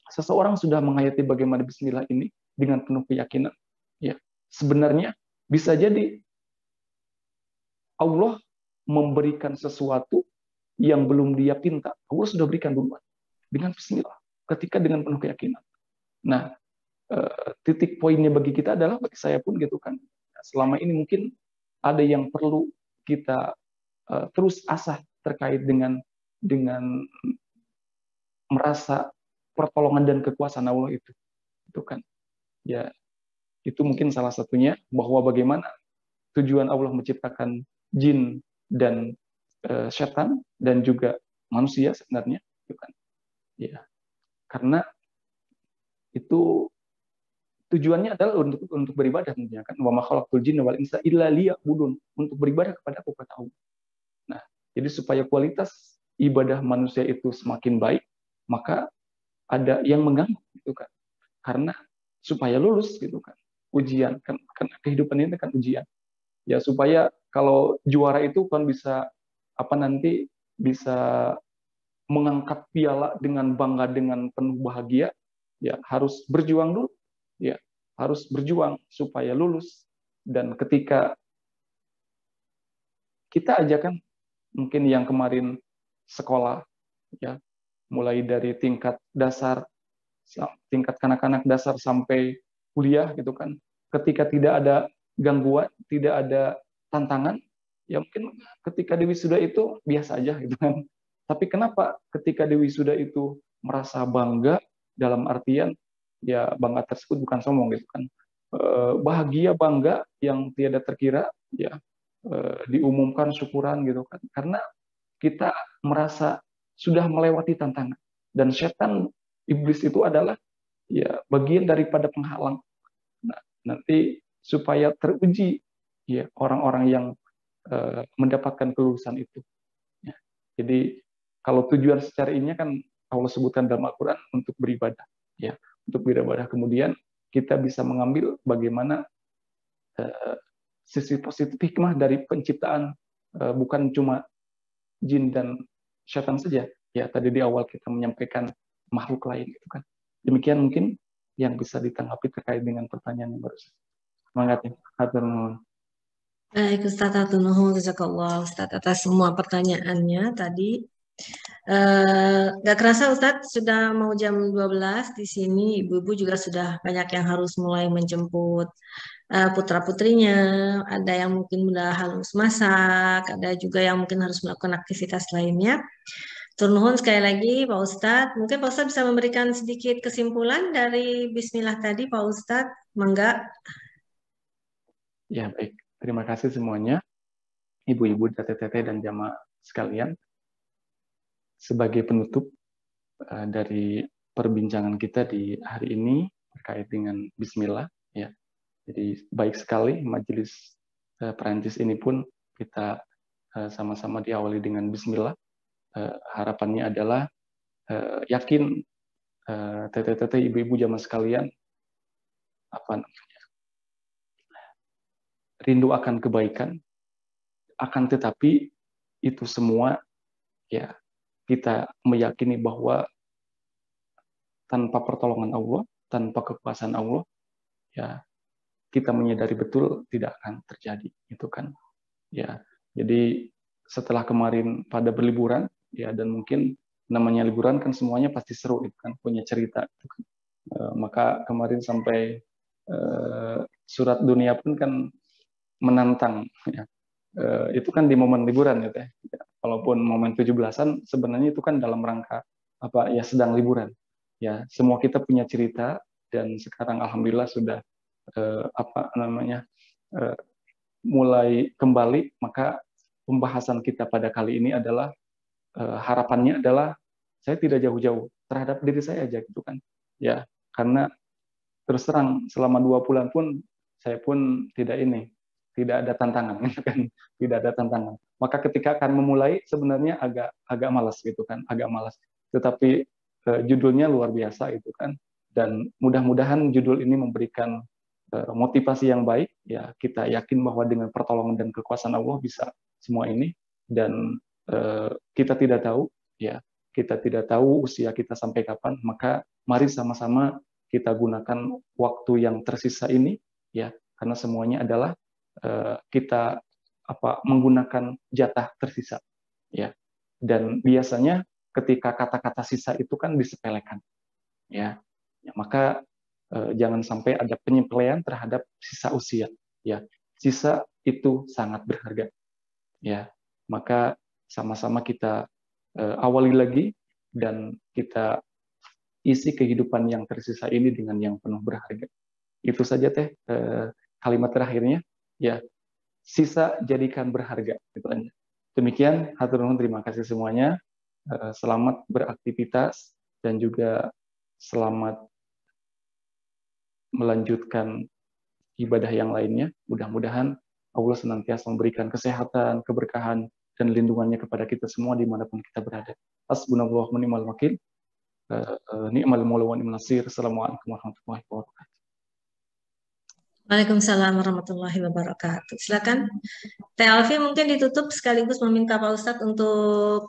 [SPEAKER 3] seseorang sudah menghayati bagaimana bismillah ini dengan penuh keyakinan, ya, sebenarnya bisa jadi Allah memberikan sesuatu yang belum dia pinta. Allah sudah berikan duluan dengan bismillah, ketika dengan penuh keyakinan. Nah, titik poinnya bagi kita adalah, bagi saya pun gitu kan, selama ini mungkin ada yang perlu kita terus asah terkait dengan merasa pertolongan dan kekuasaan Allah itu kan. Ya, itu mungkin salah satunya, bahwa bagaimana tujuan Allah menciptakan jin dan setan dan juga manusia sebenarnya, gitu kan. Ya, karena itu tujuannya adalah untuk beribadah tentunya kan. Wa ma khalaqtul jinna wal insa illa liya'budun, untuk beribadah kepada aku, kata Allah. Nah, jadi supaya kualitas ibadah manusia itu semakin baik, maka ada yang mengganggu gitu kan. Karena supaya lulus gitu kan. Ujian kan kehidupan ini kan ujian. Ya, supaya kalau juara itu kan bisa nanti bisa mengangkat piala dengan bangga, dengan penuh bahagia, ya harus berjuang dulu. ya harus berjuang supaya lulus. Dan ketika kita aja kan mungkin yang kemarin sekolah, ya mulai dari tingkat dasar, tingkat kanak-kanak dasar sampai kuliah gitu kan, ketika tidak ada gangguan, tidak ada tantangan, ya mungkin ketika di wisuda itu biasa aja gitu kan. Tapi kenapa ketika di wisuda itu merasa bangga, dalam artian ya bangga tersebut bukan sombong gitu kan, bahagia, bangga yang tiada terkira, ya diumumkan syukuran gitu kan, karena kita merasa sudah melewati tantangan. Dan setan, iblis itu adalah ya bagian daripada penghalang. Nah, nanti supaya teruji ya orang-orang yang mendapatkan kelulusan itu. Ya. Jadi kalau tujuan secara ini kan Allah sebutkan dalam Al-Quran untuk beribadah, ya, untuk beribadah. Kemudian kita bisa mengambil bagaimana sisi positif hikmah dari penciptaan, bukan cuma jin dan syaitan saja. Ya, tadi di awal kita menyampaikan makhluk lain gitu kan. Demikian mungkin yang bisa ditanggapi terkait dengan pertanyaan yang barusan. Semangat ya. Hatur nuhun.
[SPEAKER 2] Baik, Ustadz hatur nuhun, jazakallah Ustadz atas semua pertanyaannya tadi. Gak kerasa Ustadz sudah mau jam 12 di sini, ibu-ibu juga sudah banyak yang harus mulai menjemput putra-putrinya, ada yang mungkin udah harus masak, ada juga yang mungkin harus melakukan aktivitas lainnya. Turnuhun sekali lagi Pak Ustadz, mungkin Pak Ustadz bisa memberikan sedikit kesimpulan dari Bismillah tadi Pak Ustadz, mangga.
[SPEAKER 3] Ya baik, terima kasih semuanya, ibu-ibu, teteh-teteh dan jamaah sekalian. Sebagai penutup dari perbincangan kita di hari ini terkait dengan Bismillah, ya. Jadi baik sekali majelis Perancis ini pun kita sama-sama diawali dengan Bismillah. Harapannya adalah yakin teteh-teteh, ibu-ibu jamaah sekalian, rindu akan kebaikan, akan tetapi itu semua ya kita meyakini bahwa tanpa pertolongan Allah, tanpa kekuasaan Allah, ya kita menyadari betul tidak akan terjadi, itu kan. Ya, jadi setelah kemarin pada berliburan, ya, dan mungkin namanya liburan kan semuanya pasti seru, itu kan, punya cerita. Itu kan. Maka kemarin sampai surat dunia pun kan menantang, ya. Itu kan di momen liburan ya teh. Walaupun momen 17-an sebenarnya itu kan dalam rangka apa ya, sedang liburan. Ya, semua kita punya cerita dan sekarang alhamdulillah sudah mulai kembali. Maka pembahasan kita pada kali ini adalah harapannya adalah saya tidak jauh-jauh terhadap diri saya aja gitu kan. Ya, karena terus terang selama 2 bulan pun saya pun tidak ada tantangan kan, tidak ada tantangan. Maka ketika akan memulai sebenarnya agak malas gitu kan, agak malas. Tetapi judulnya luar biasa itu kan, dan mudah-mudahan judul ini memberikan motivasi yang baik, ya. Kita yakin bahwa dengan pertolongan dan kekuasaan Allah bisa semua ini, dan kita tidak tahu, ya, kita tidak tahu usia kita sampai kapan. Maka mari sama-sama kita gunakan waktu yang tersisa ini, ya, karena semuanya adalah kita menggunakan jatah tersisa, ya. Dan biasanya ketika kata-kata sisa itu kan disepelekan, ya. Maka jangan sampai ada penyepelean terhadap sisa usia, ya. Sisa itu sangat berharga, ya. Maka sama-sama kita awali lagi dan kita isi kehidupan yang tersisa ini dengan yang penuh berharga. Itu saja teh kalimat terakhirnya, ya. Sisa jadikan berharga, gitu aja. Demikian, hatur nuhun, terima kasih semuanya. Selamat beraktivitas dan juga selamat melanjutkan ibadah yang lainnya. Mudah-mudahan Allah senantiasa memberikan kesehatan, keberkahan, dan lindungannya kepada kita semua dimanapun kita berada. Hasbunallahu wa ni'mal wakil. Ni'mal maula wa ni'mal nasir. Assalamualaikum warahmatullahi wabarakatuh.
[SPEAKER 2] Waalaikumsalam warahmatullahi wabarakatuh. Silakan Teh Alfi mungkin ditutup sekaligus meminta Pak Ustadz untuk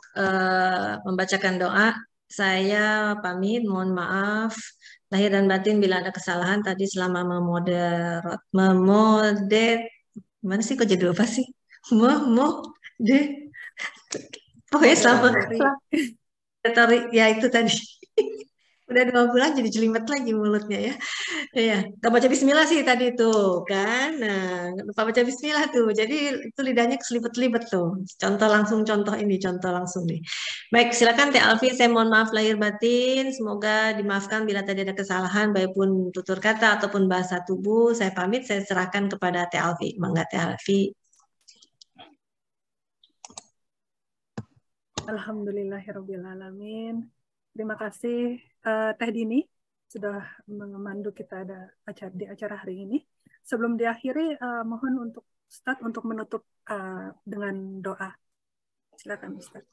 [SPEAKER 2] membacakan doa. Saya pamit, mohon maaf lahir dan batin bila ada kesalahan tadi selama mana sih kok jadi lupa sih? Pokoknya selama ya itu tadi. Udah 2 bulan jadi jelimet lagi mulutnya ya. Iya, nggak baca bismillah sih tadi tuh kan. Nah, lupa baca bismillah tuh. Jadi itu lidahnya keselibet-libet tuh. Contoh langsung nih. Baik, silakan Teh Alfi. Saya mohon maaf lahir batin. Semoga dimaafkan bila tadi ada kesalahan, baik pun tutur kata ataupun bahasa tubuh. Saya pamit, saya serahkan kepada Teh Alfi. Mangga Teh Alfi.
[SPEAKER 1] Alhamdulillahirrabbilalamin. Terima kasih Teh Dini sudah memandu kita di acara hari ini. Sebelum diakhiri, mohon untuk Ustadz untuk menutup dengan doa. Silakan Ustadz.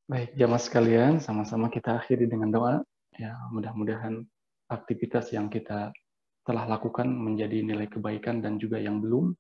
[SPEAKER 3] Baik, jamaah sekalian, sama-sama kita akhiri dengan doa. Ya, mudah-mudahan aktivitas yang kita telah lakukan menjadi nilai kebaikan dan juga yang belum,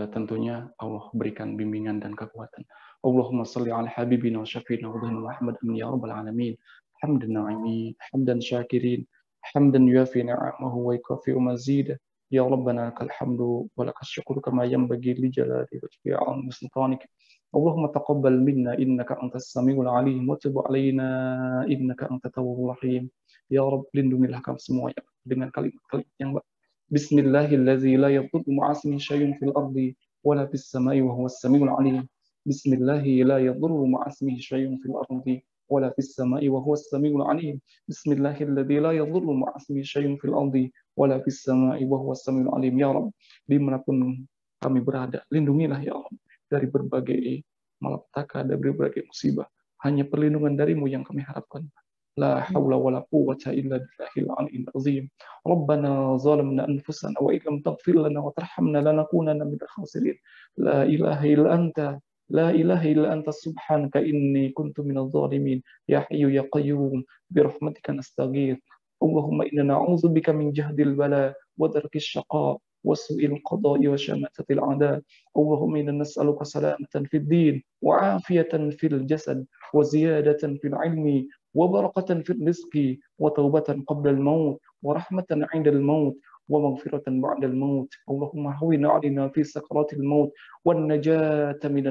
[SPEAKER 3] tentunya Allah berikan bimbingan dan kekuatan. Allahumma salli ala habibina wa syafiina wa Muhammad ya rabbal alamin. Hamdan na'imin, hamdan syakirin, hamdan yuafi ni'amahu wa yukafi'u mazida. Ya Rabbana lakal hamdu wa lakal syukru kama yanbaghi li jalali wajhika wa 'azimi sultanika. Allahumma taqabbal minna innaka antas samiul alim wa tub 'alaina innaka antat tawwabur rahim. Ya Rabb, lindungilah kami semua ya dengan kalimat-kalimat yang baik. Bismillahirrahmanirrahim. La yadurru ma'asmihi syai'un fil ardi wa la fis sama'i wa huwas samiul alim. Bismillahirrahmanirrahim. La yadurru ma'asmihi syai'un fil ardi ولا في السماء وهو السميع العليم بسم الله الذي لا يضر مع اسمه شيء في الأرض ولا في السماء وهو السميع العليم. Ya Rabb, dimanapun kami berada, lindungilah ya Rabb dari berbagai malapetaka, dari berbagai musibah. Hanya perlindungan darimu yang kami harapkan. La haula wala quwwata illa billahil aliyyil azim. Rabbana zalamna anfusana wa illam taghfir lana wa tarhamna lanakunanna minal khasirin. La ilaha illa anta لا إله إلا أنت سبحانك إني كنت من الظالمين يا حي يا قيوم برحمتك نستغيث اللهم إنا نعوذ بك من جهد البلاء ودرك الشقاء وسوء القضاء وشماتة الأعداء اللهم إنا نسألك سلامة في الدين وعافية في الجسد وزيادة في العلم وبركة في الرزق وتوبة قبل الموت ورحمة عند الموت ومغفرة بعد الموت. اللهم هون علينا في سكرات الموت والنجاة من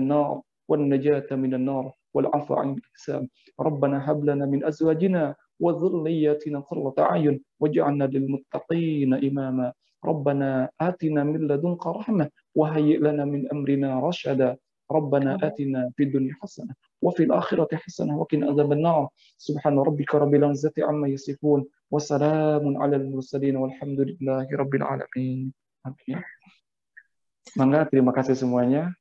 [SPEAKER 3] النار والعفو عن الحساب. ربنا هب لنا من أزواجنا وذرياتنا قرة أعين واجعلنا للمتقين إماما. ربنا آتنا من لدنك رحمة وهيئ لنا من أمرنا رشدا. ربنا آتنا في الدنيا حسنة وفي الآخرة حسنة وقنا عذاب النار. سبحان ربك رب العزة عما يصفون وسلام على المرسلين والحمد لله رب العالمين. Amin. Mangga, terima kasih semuanya.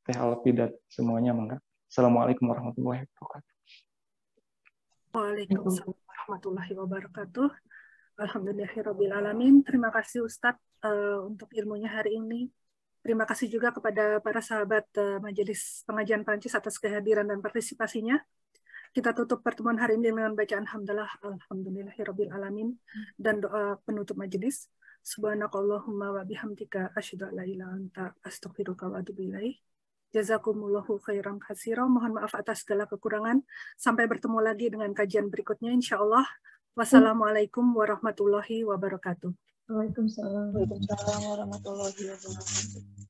[SPEAKER 3] Teh Alfi dan semuanya, mangga. Assalamualaikum warahmatullahi wabarakatuh.
[SPEAKER 1] Waalaikumsalam warahmatullahi wabarakatuh. Alhamdulillahirrabbilalamin. Terima kasih Ustadz untuk ilmunya hari ini. Terima kasih juga kepada para sahabat Majelis Pengajian Prancis atas kehadiran dan partisipasinya. Kita tutup pertemuan hari ini dengan bacaan Alhamdulillahirrabbilalamin dan doa penutup majelis. Subhanakallahumma wa bihamdika asyhadu an la ilaha illa anta astaghfiruka wa atubu ilaik. Jazakumullahu khairan katsiran. Mohon maaf atas segala kekurangan. Sampai bertemu lagi dengan kajian berikutnya insyaallah. Wassalamualaikum warahmatullahi wabarakatuh.
[SPEAKER 2] Waalaikumsalam.
[SPEAKER 4] Waalaikumsalam warahmatullahi wabarakatuh.